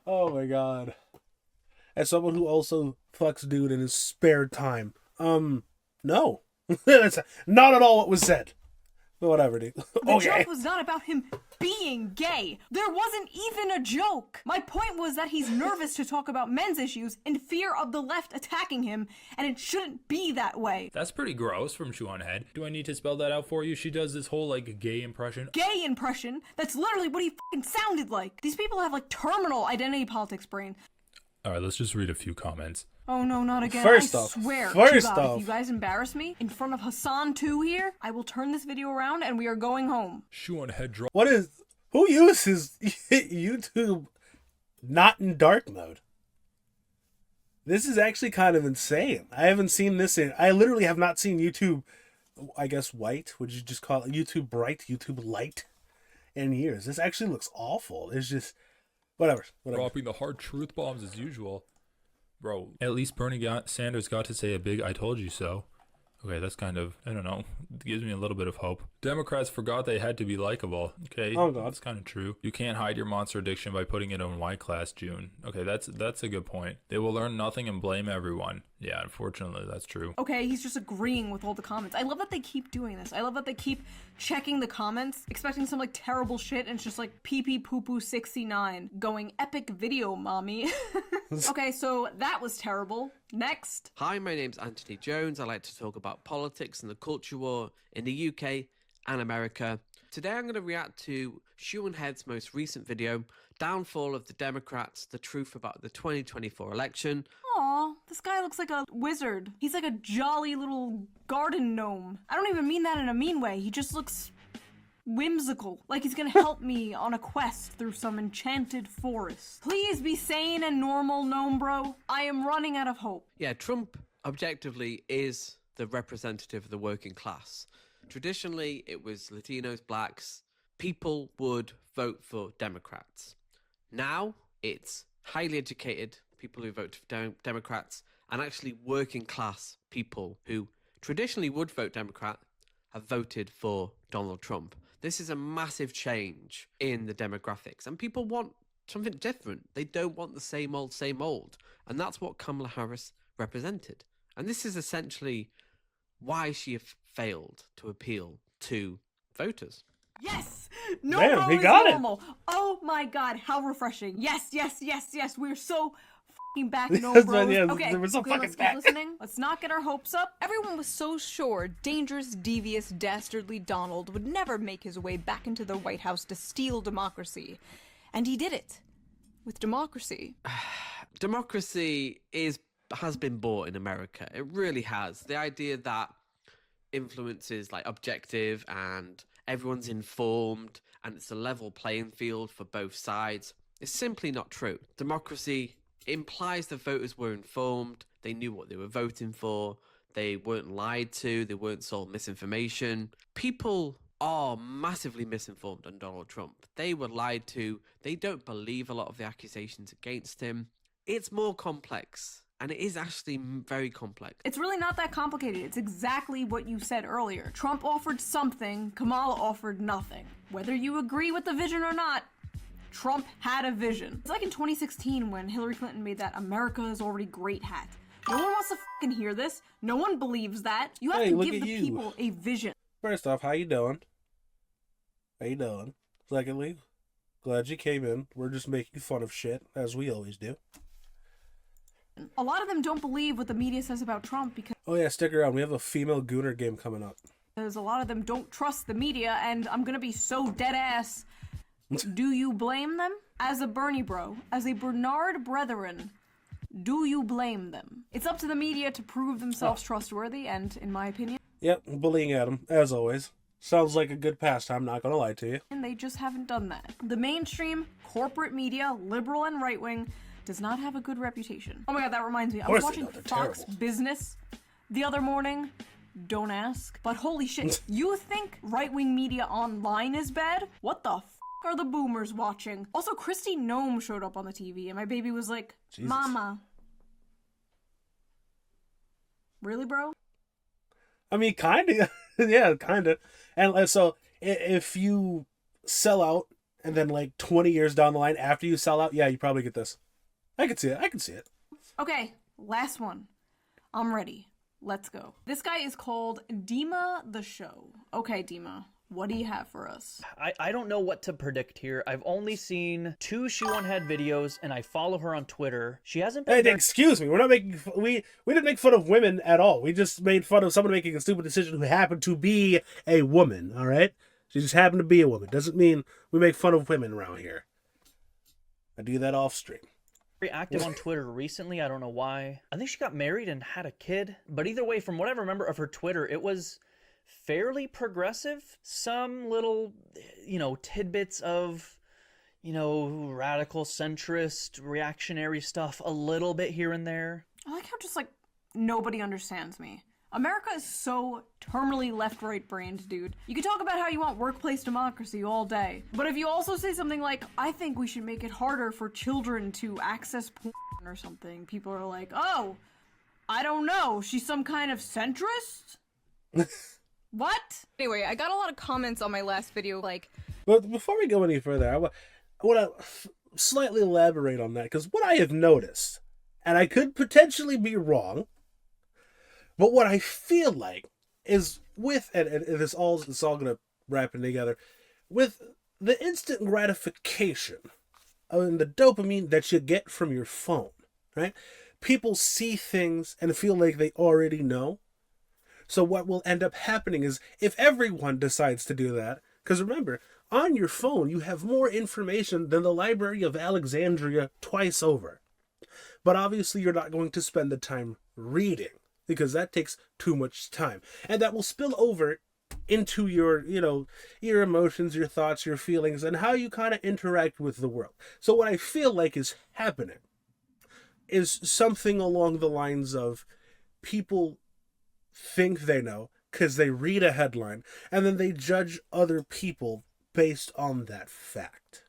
Oh my god. As someone who also fucks dude in his spare time, no, that's not at all what was said. But whatever, dude. The Okay. joke was not about him being gay. There wasn't even a joke. My point was that he's nervous to talk about men's issues in fear of the left attacking him, and it shouldn't be that way. That's pretty gross from Chewin Head. Do I need to spell that out for you? She does this whole like gay impression. Gay impression? That's literally what he fucking sounded like. These people have like terminal identity politics brain. All right, let's just read a few comments. Oh no, not again. First I off- swear, first to God, off- if you guys embarrass me in front of Hassan 2 here, I will turn this video around and we are going home. Chewin Head drop. What is? Who uses YouTube not in dark mode? This is actually kind of insane. I haven't seen this in. I literally have not seen YouTube. I guess white. Would you just call it YouTube bright, YouTube light? In years. This actually looks awful. It's just whatever. Dropping the hard truth bombs as usual. Bro, at least Bernie Sanders got to say a big I told you so. Okay, that's kind of, I don't know, gives me a little bit of hope. Democrats forgot they had to be likable. Okay, Oh, God. that's kind of true. You can't hide your monster addiction by putting it in Y class, June. Okay, that's a good point. They will learn nothing and blame everyone. Yeah, unfortunately, that's true. Okay, he's just agreeing with all the comments. I love that they keep doing this. I love that they keep checking the comments, expecting some like terrible shit, and it's just like pee poo poo 69 going epic video, mommy. Okay, so that was terrible. Next. Hi, my name's Anthony Jones. I like to talk about politics and the culture war in the UK and America. Today I'm going to react to Chewin Head's most recent video, Downfall of the Democrats, the Truth About the 2024 Election. Aw, this guy looks like a wizard. He's like a jolly little garden gnome. I don't even mean that in a mean way. He just looks whimsical, like he's gonna help me on a quest through some enchanted forest. Please be sane and normal, gnome bro. I am running out of hope. Yeah, Trump objectively is the representative of the working class. Traditionally, it was Latinos, blacks. People would vote for Democrats. Now, it's highly educated people who vote for Democrats and actually working class people who traditionally would vote Democrat have voted for Donald Trump. This is a massive change in the demographics, and people want something different. They don't want the same old, and that's what Kamala Harris represented. And this is essentially why she failed to appeal to voters. Yes! No Damn, bro he is got it. normal. Oh my god, how refreshing. Yes, yes, yes, yes. We're so fucking back, no Yes, bros. yeah, Okay, we're so okay, fucking let's keep back. listening. Let's not get our hopes up. Everyone was so sure dangerous, devious, dastardly Donald would never make his way back into the White House to steal democracy. And he did it. With democracy. Democracy has been bought in America. It really has. The idea that influence is like objective and everyone's informed and it's a level playing field for both sides is simply not true. Democracy implies the voters were informed, they knew what they were voting for, they weren't lied to, they weren't sold misinformation. People are massively misinformed on Donald Trump. They were lied to, they don't believe a lot of the accusations against him. It's more complex, and it is actually very complex. It's really not that complicated. It's exactly what you said earlier. Trump offered something, Kamala offered nothing. Whether you agree with the vision or not, Trump had a vision. It's like in 2016 when Hillary Clinton made that "America is already great" hat. No one wants to fucking hear this. No one believes that. You have to give the people a vision. First off, how you doing? Secondly, glad you came in. We're just making fun of shit, as we always do. A lot of them don't believe what the media says about Trump because Oh yeah, stick around. We have a female Gooner game coming up. a lot of them don't trust the media, and I'm gonna be so dead ass. Do you blame them? As a Bernie bro, as a Bernard brethren, do you blame them? It's up to the media to prove themselves trustworthy, and in my opinion, Yep, bullying Adam, as always. Sounds like a good pastime, not gonna lie to you. and they just haven't done that. The mainstream, corporate media, liberal and right-wing, does not have a good reputation. Oh my god, that reminds me. I was watching Fox Business the other morning. Don't ask. But holy shit, you think right-wing media online is bad? What the f*** are the boomers watching? Also, Kristi Noem showed up on the TV, and my baby was like, Jesus. Mama. Really, bro? I mean, kinda. Yeah, kinda. And so, if you sell out, and then like 20 years down the line after you sell out, yeah, you probably get this. I can see it. Okay, last one. I'm ready. Let's go. This guy is called Dima the Show. Okay, Dima, what do you have for us? I don't know what to predict here. I've only seen 2 Shoe on Head videos, and I follow her on Twitter. She hasn't been Hey, very- excuse me. We're not making. We didn't make fun of women at all. We just made fun of someone making a stupid decision who happened to be a woman. All right, she just happened to be a woman. Doesn't mean we make fun of women around here. I do that off stream. very active on Twitter recently. I don't know why. I think she got married and had a kid. But either way, from what I remember of her Twitter, it was fairly progressive. Some little, tidbits of, radical, centrist, reactionary stuff a little bit here and there. I like how just nobody understands me. America is so terminally left-right brained, dude. You can talk about how you want workplace democracy all day, but if you also say something like, I think we should make it harder for children to access porn or something, people are like, oh, I don't know, she's some kind of centrist? What? Anyway, I got a lot of comments on my last video, But before we go any further, I want to slightly elaborate on that, because what I have noticed, and I could potentially be wrong, but what I feel like is with, and it's all going to wrap it together, with the instant gratification and the dopamine that you get from your phone, right? People see things and feel like they already know. So what will end up happening is if everyone decides to do that, because remember, on your phone you have more information than the Library of Alexandria twice over. But obviously you're not going to spend the time reading, because that takes too much time. And that will spill over into your, your emotions, your thoughts, your feelings, and how you kind of interact with the world. So what I feel like is happening is something along the lines of people think they know because they read a headline, and then they judge other people based on that fact.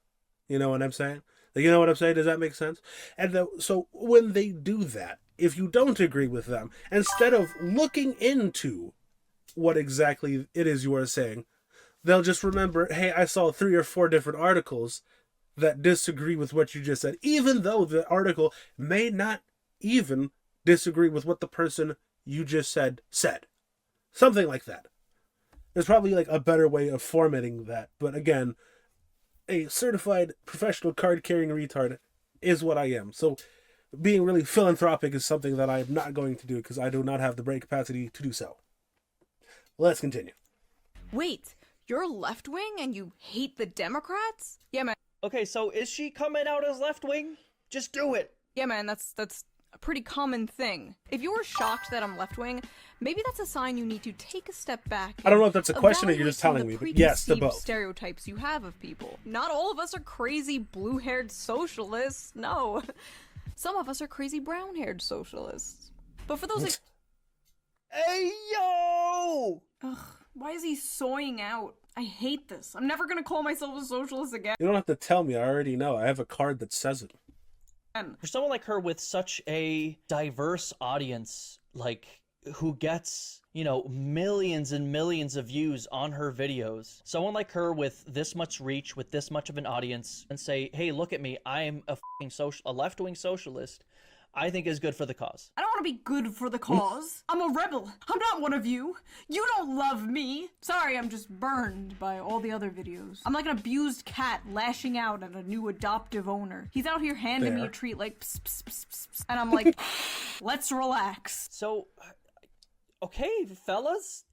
You know what I'm saying? You know what I'm saying? Does that make sense? And so when they do that, if you don't agree with them, instead of looking into what exactly it is you are saying, they'll just remember, hey, I saw 3 or 4 different articles that disagree with what you just said, even though the article may not even disagree with what the person you just said. Something like that. There's probably a better way of formatting that. But again, a certified professional card-carrying retard is what I am. So being really philanthropic is something that I am not going to do because I do not have the brain capacity to do so. Let's continue. Wait, you're left-wing and you hate the Democrats? Yeah, man. Okay, so is she coming out as left-wing? Just do it. Yeah, man, that's a pretty common thing. If you were shocked that I'm left-wing, maybe that's a sign you need to take a step back. I don't know if that's a question or you're just telling me, but yes, to both. Stereotypes you have of people. Not all of us are crazy blue-haired socialists. No. Some of us are crazy brown-haired socialists. But for those Hey, yo! Ugh, why is he soying out? I hate this. I'm never gonna call myself a socialist again. You don't have to tell me. I already know. I have a card that says it. For someone like her with such a diverse audience, who gets, you know, millions and millions of views on her videos, someone like her with this much reach, with this much of an audience, and say, hey, look at me, I'm a left-wing socialist, I think is good for the cause. I don't want to be good for the cause. I'm a rebel. I'm not one of you. You don't love me. Sorry, I'm just burned by all the other videos. I'm like an abused cat lashing out at a new adoptive owner. He's out here handing me a treat like pss, pss, pss, pss, pss, and I'm like, let's relax. So, okay, fellas,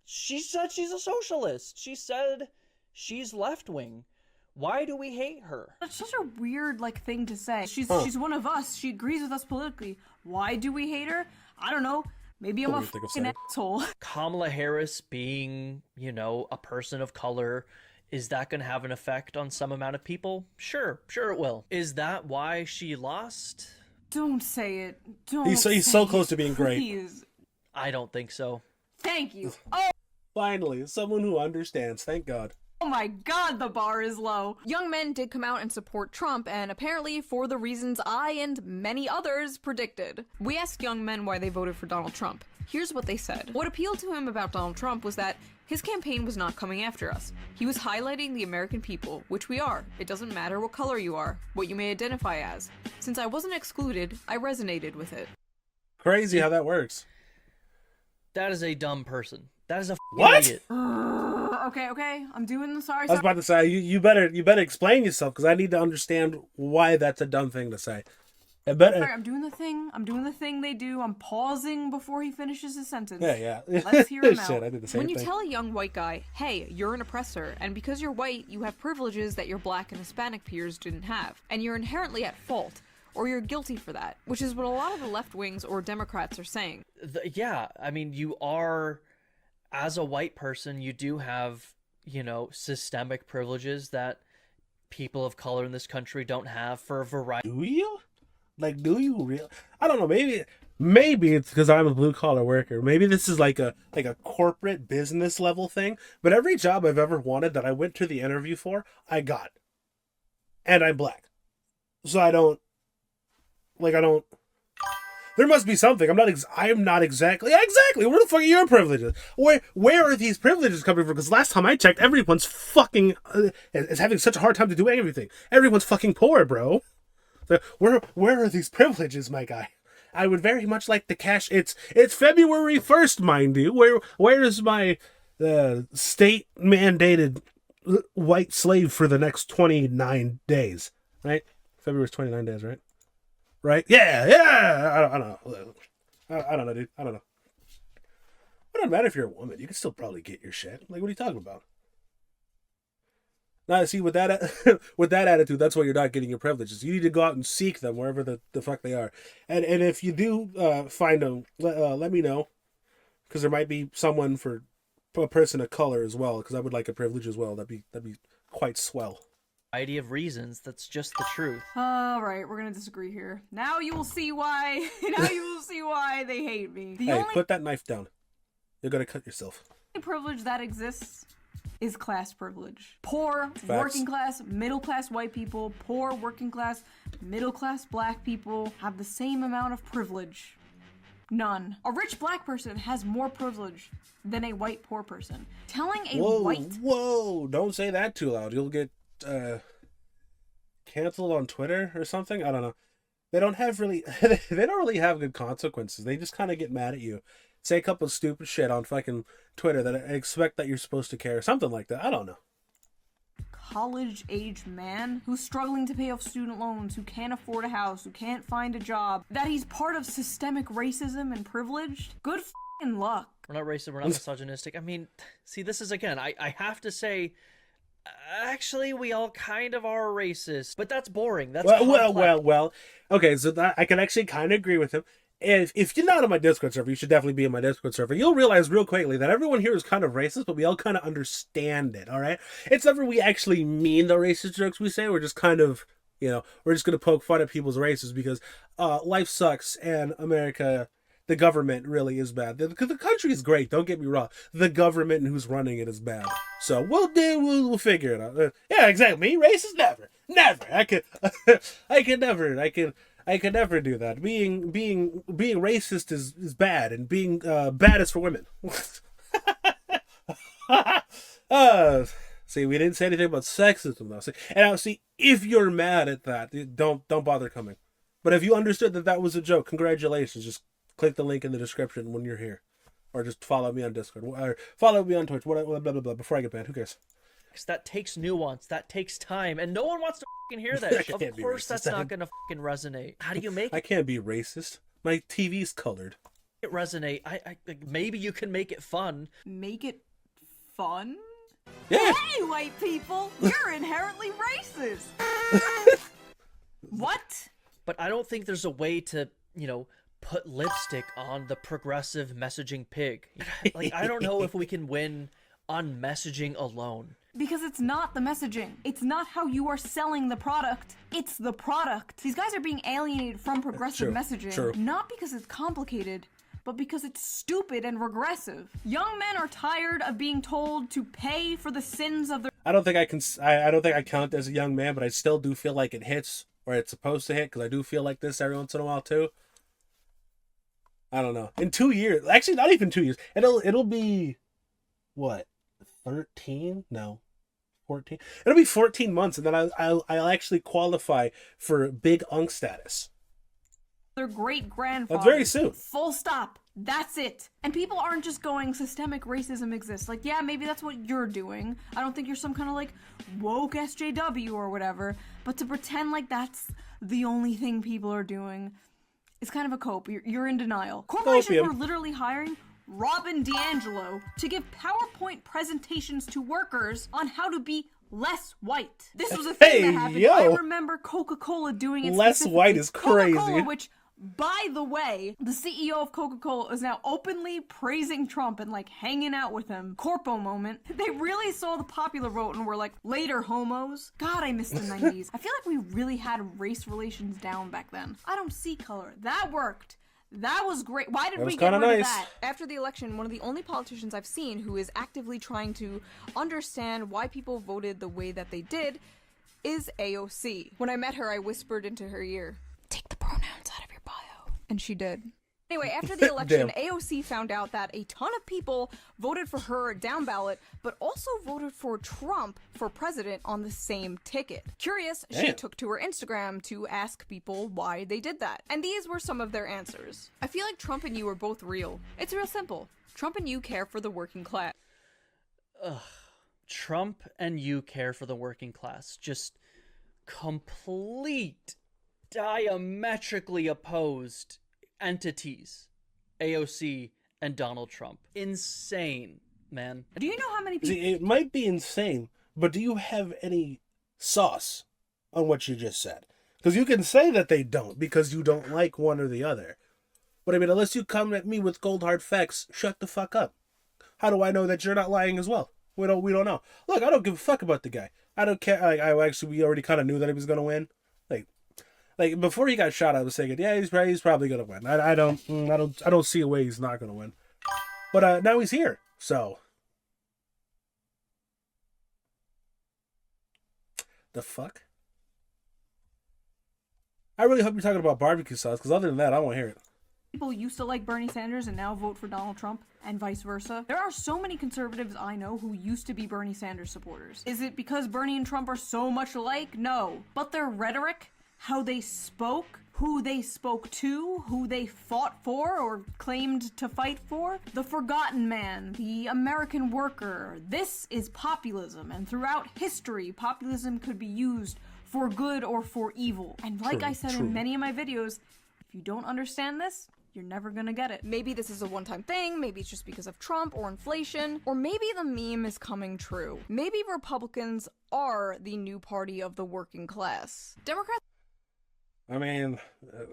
she said she's a socialist. She said she's left-wing. Why do we hate her? That's such a weird, like, thing to say. She's one of us. She agrees with us politically. Why do we hate her? I don't know. Maybe I'm a fucking asshole. Kamala Harris being, you know, a person of color, is that going to have an effect on some amount of people? Sure it will. Is that why she lost? Don't say it. Don't. He's so close to being great. Please. I don't think so. Thank you. Oh. Finally, someone who understands. Thank God. Oh my god, the bar is low. Young men did come out and support Trump, and apparently for the reasons I and many others predicted. We asked young men why they voted for Donald Trump. Here's what they said. What appealed to him about Donald Trump was that his campaign was not coming after us. He was highlighting the American people, which we are. It doesn't matter what color you are, what you may identify as. Since I wasn't excluded, I resonated with it. Crazy how that works. That is a dumb person. That is a what? Idiot. Okay, I'm doing the sorry. I was about to say you better explain yourself because I need to understand why that's a dumb thing to say. Sorry, I'm doing the thing they do. I'm pausing before he finishes his sentence. Yeah. Let's hear him out. Shit, I did the same When you thing. tell a young white guy, hey, you're an oppressor, and because you're white, you have privileges that your black and Hispanic peers didn't have, and you're inherently at fault, or you're guilty for that, which is what a lot of the left wings or Democrats are saying. Yeah, I mean, you are, as a white person, you do have, you know, systemic privileges that people of color in this country don't have for a variety. Do you? Like, do you really? I don't know. Maybe it's because I'm a blue collar worker. Maybe this is like a corporate business level thing. But every job I've ever wanted that I went to the interview for, I got, and I'm black, so I don't. There must be something. I'm not exactly. Yeah, exactly. Where the fuck are your privileges? Where are these privileges coming from? Because last time I checked, everyone's fucking is having such a hard time to do everything. Everyone's fucking poor, bro. So where are these privileges, my guy? I would very much like the cash. It's February 1st, mind you. Where is my state mandated white slave for the next 29 days? Right? February's 29 days, right? Right? Yeah. I don't know. I don't know, dude. I don't know. It doesn't matter if you're a woman. You can still probably get your shit. Like, what are you talking about? Now, see, with that attitude, that's why you're not getting your privileges. You need to go out and seek them wherever the fuck they are. And if you do find them, let me know, because there might be someone for a person of color as well. Because I would like a privilege as well. That'd be quite swell. Variety of reasons. That's just the truth. All right, we're gonna disagree here. Now you will see why. They hate me. The Hey, only put that knife down. You're gonna cut yourself. privilege that exists is class privilege. Poor, Facts. working class, middle class white people, poor, working class, middle class black people have the same amount of privilege. None. A rich black person has more privilege than a white poor person. Telling a white... Whoa, don't say that too loud. You'll get canceled on Twitter or something. I don't know. They don't really have good consequences. They just kind of get mad at you. Say a couple of stupid shit on fucking Twitter that I expect that you're supposed to care. Something like that. I don't know. College-age man who's struggling to pay off student loans, who can't afford a house, who can't find a job, that he's part of systemic racism and privilege? Good f***ing luck. We're not racist, we're not misogynistic. I mean, see, this is, again, I have to say, actually, we all kind of are racist, but that's boring. That's well. Okay, so that I can actually kind of agree with him. If you're not on my Discord server, you should definitely be in my Discord server. You'll realize real quickly that everyone here is kind of racist, but we all kind of understand it, all right? It's never we actually mean the racist jokes we say. We're just kind of, we're just going to poke fun at people's races because life sucks and America, the government really is bad. The country is great, don't get me wrong. The government and who's running it is bad. So we'll figure it out. Yeah, exactly. Me, racist? Never. I could I could never do that. Being racist is bad, and being bad is for women. See, we didn't say anything about sexism though. See, and now see, if you're mad at that, don't bother coming. But if you understood that was a joke, congratulations. Just click the link in the description when you're here, or just follow me on Discord, or follow me on Twitch. Blah blah blah blah. Before I get banned, who cares? That takes nuance. That takes time, and no one wants to fucking hear that shit. Of course, that's not gonna fucking resonate. How do you make I can't be racist. My TV's colored. it resonate? Like, maybe you can make it fun. Make it fun? Yeah. Hey, white people! You're inherently racist! What? But I don't think there's a way to, put lipstick on the progressive messaging pig. Like, I don't know if we can win on messaging alone. Because it's not the messaging. It's not how you are selling the product. It's the product. These guys are being alienated from progressive messaging. True. Not because it's complicated, but because it's stupid and regressive. Young men are tired of being told to pay for the sins of their... I don't think I can. I don't think I count as a young man, but I still do feel like it hits where it's supposed to hit, because I do feel like this every once in a while too. I don't know. In 2 years, actually, not even 2 years. It'll be what, 13? No, 14. It'll be 14 months, and then I'll actually qualify for big unk status. Their great-grandfather. That's very soon. Full stop. That's it. And people aren't just going, systemic racism exists. Like, yeah, maybe that's what you're doing. I don't think you're some kind of, like, woke SJW or whatever. But to pretend like that's the only thing people are doing is kind of a cope. You're in denial. Corporations were literally hiring Robin DiAngelo to give PowerPoint presentations to workers on how to be less white. This was a thing that happened. Yo. I remember Coca-Cola doing it. Less white is crazy. Coca-Cola, which, by the way, the CEO of Coca-Cola is now openly praising Trump and, like, hanging out with him. Corpo moment. They really saw the popular vote and were like, later, homos. God, I miss the 90s. I feel like we really had race relations down back then. I don't see color. That worked. That was great. Why did we get rid of that? After the election, one of the only politicians I've seen who is actively trying to understand why people voted the way that they did is AOC. When I met her, I whispered into her ear, "Take the pronouns out of your bio." And she did. Anyway, after the election, AOC found out that a ton of people voted for her down ballot, but also voted for Trump for president on the same ticket. Curious, she took to her Instagram to ask people why they did that. And these were some of their answers. I feel like Trump and you are both real. It's real simple. Trump and you care for the working class. Ugh. Trump and you care for the working class. Just complete, diametrically opposed entities, AOC and Donald Trump. Insane, man. Do you know how many people... See, it might be insane, but do you have any sauce on what you just said? Because you can say that they don't, because you don't like one or the other. But I mean, unless you come at me with cold hard facts, shut the fuck up. How do I know that you're not lying as well? We don't know. Look, I don't give a fuck about the guy. I don't care. We already kind of knew that he was gonna win. Like before he got shot, I was thinking, yeah, he's probably gonna win. I don't see a way he's not gonna win. But now he's here, so the fuck. I really hope you're talking about barbecue sauce, because other than that, I won't hear it. People used to like Bernie Sanders and now vote for Donald Trump, and vice versa. There are so many conservatives I know who used to be Bernie Sanders supporters. Is it because Bernie and Trump are so much alike? No. But their rhetoric, how they spoke, who they spoke to, who they fought for or claimed to fight for, the forgotten man, the American worker. This is populism, and throughout history, populism could be used for good or for evil. And like I said in many of my videos, if you don't understand this, you're never gonna get it. Maybe this is a one-time thing, maybe it's just because of Trump or inflation, or maybe the meme is coming true. Maybe Republicans are the new party of the working class. Democrats... I mean...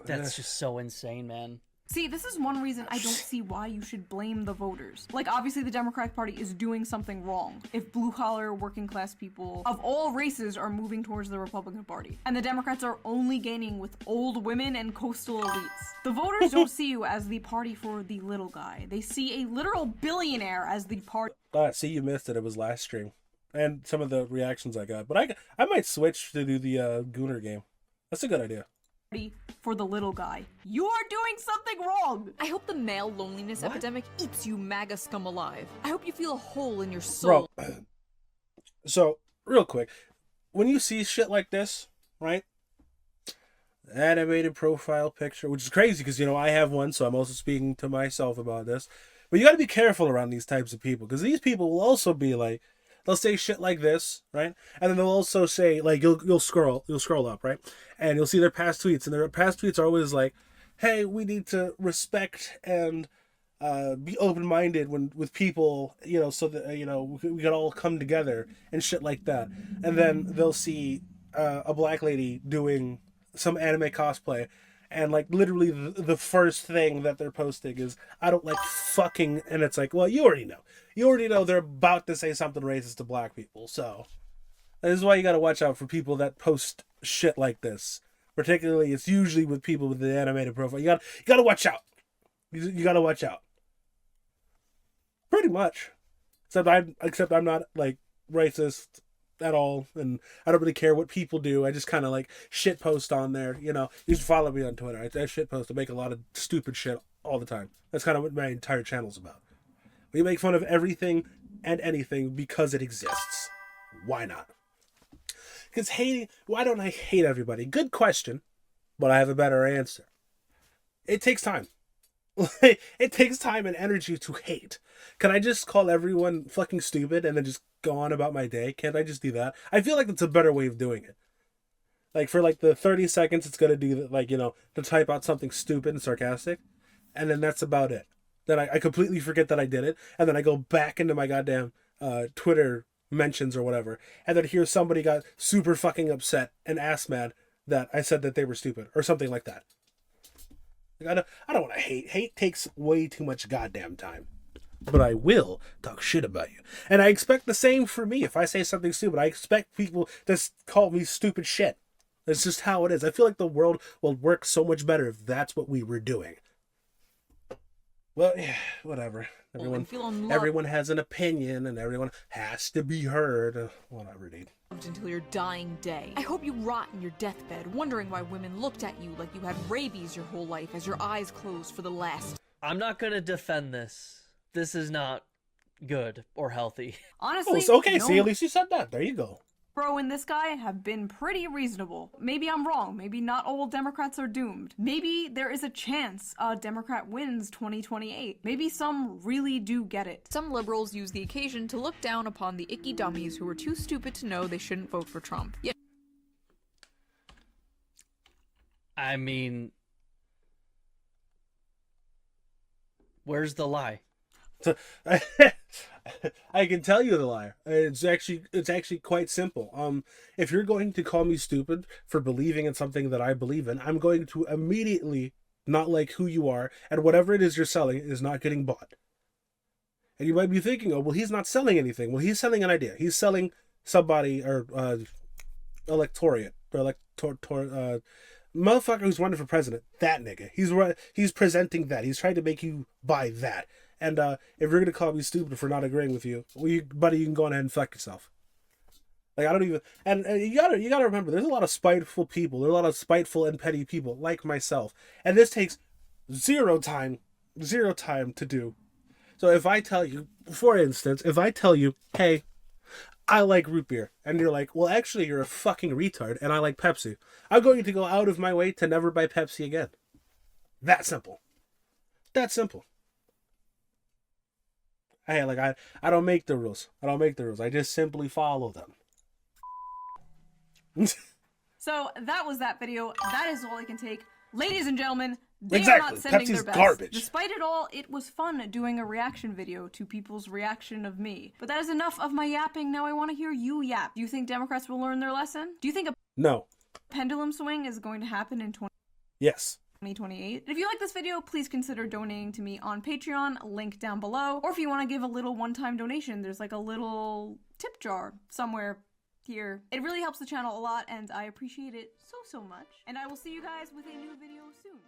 That's just so insane, man. See, this is one reason I don't see why you should blame the voters. Like, obviously the Democratic Party is doing something wrong if blue-collar, working-class people of all races are moving towards the Republican Party. And the Democrats are only gaining with old women and coastal elites. The voters don't see you as the party for the little guy. They see a literal billionaire as the party. See, you missed it. It was last stream. And some of the reactions I got. But I might switch to do the Gooner game. That's a good idea. for the little guy. You are doing something wrong! I hope the male loneliness epidemic eats you MAGA scum alive. I hope you feel a hole in your soul. Bro, so, real quick, when you see shit like this, right? Animated profile picture, which is crazy because, you know, I have one, so I'm also speaking to myself about this. But you got to be careful around these types of people because these people will also be like, they'll say shit like this, right? And then they'll also say, like, you'll scroll up, right? And you'll see their past tweets, and their past tweets are always like, hey, we need to respect and be open-minded with people, you know, so that, you know, we can all come together and shit like that. And then they'll see a black lady doing some anime cosplay, and like literally the first thing that they're posting is, I don't like fucking, and it's like, well, you already know they're about to say something racist to black people. So this is why you got to watch out for people that post shit like this. Particularly, it's usually with people with the animated profile. You got to watch out. You got to watch out. Pretty much. Except I'm not like racist at all, and I don't really care what people do. I just kind of like shit post on there. You know, you should follow me on Twitter. I shit post. I make a lot of stupid shit all the time. That's kind of what my entire channel's about. We make fun of everything and anything because it exists. Why not? Because hating, why don't I hate everybody? Good question, but I have a better answer. It takes time. It takes time and energy to hate. Can I just call everyone fucking stupid and then just go on about my day? Can't I just do that? I feel like that's a better way of doing it. Like for like the 30 seconds it's gonna do, like, you know, to type out something stupid and sarcastic, and then that's about it. Then I completely forget that I did it, and then I go back into my goddamn Twitter mentions or whatever, and then hear somebody got super fucking upset and ass mad that I said that they were stupid or something like that. Like, I don't want to hate. Hate takes way too much goddamn time. But I will talk shit about you. And I expect the same for me. If I say something stupid, I expect people to call me stupid shit. That's just how it is. I feel like the world will work so much better if that's what we were doing. Well, yeah, whatever. Everyone has an opinion, and everyone has to be heard. Whatever, dude. Until your dying day. I hope you rot in your deathbed, wondering why women looked at you like you had rabies your whole life as your eyes closed for the last. I'm not gonna defend this. This is not good or healthy. Honestly, okay, see, at least you said that. There you go. Bro and this guy have been pretty reasonable. Maybe I'm wrong. Maybe not all Democrats are doomed. Maybe there is a chance a Democrat wins 2028. Maybe some really do get it. Some liberals use the occasion to look down upon the icky dummies who were too stupid to know they shouldn't vote for Trump. Yeah. I mean, where's the lie? I can tell you the lie. It's actually quite simple. If you're going to call me stupid for believing in something that I believe in, I'm going to immediately not like who you are, and whatever it is you're selling is not getting bought. And you might be thinking, oh, well, he's not selling anything. Well, he's selling an idea. He's selling somebody or electorate or motherfucker who's running for president. That nigga. He's presenting that. He's trying to make you buy that. And if you're going to call me stupid for not agreeing with you, well, buddy, you can go ahead and fuck yourself. Like, I don't even... And you gotta remember, there's a lot of spiteful people. There's a lot of spiteful and petty people like myself. And this takes zero time to do. So if I tell you, for instance, hey, I like root beer, and you're like, well, actually, you're a fucking retard, and I like Pepsi, I'm going to go out of my way to never buy Pepsi again. That simple. That simple. Hey, like, I don't make the rules. I just simply follow them. So that was that video. That is all I can take. Ladies and gentlemen, they are Exactly. not sending Pepsi's their best. garbage. Despite it all, it was fun doing a reaction video to people's reaction of me. But that is enough of my yapping. Now I want to hear you yap. Do you think Democrats will learn their lesson? Do you think a No. pendulum swing is going to happen in Yes. 2028. If you like this video, please consider donating to me on Patreon, link down below. Or if you want to give a little one-time donation, there's like a little tip jar somewhere here. It really helps the channel a lot, and I appreciate it so much. And I will see you guys with a new video soon.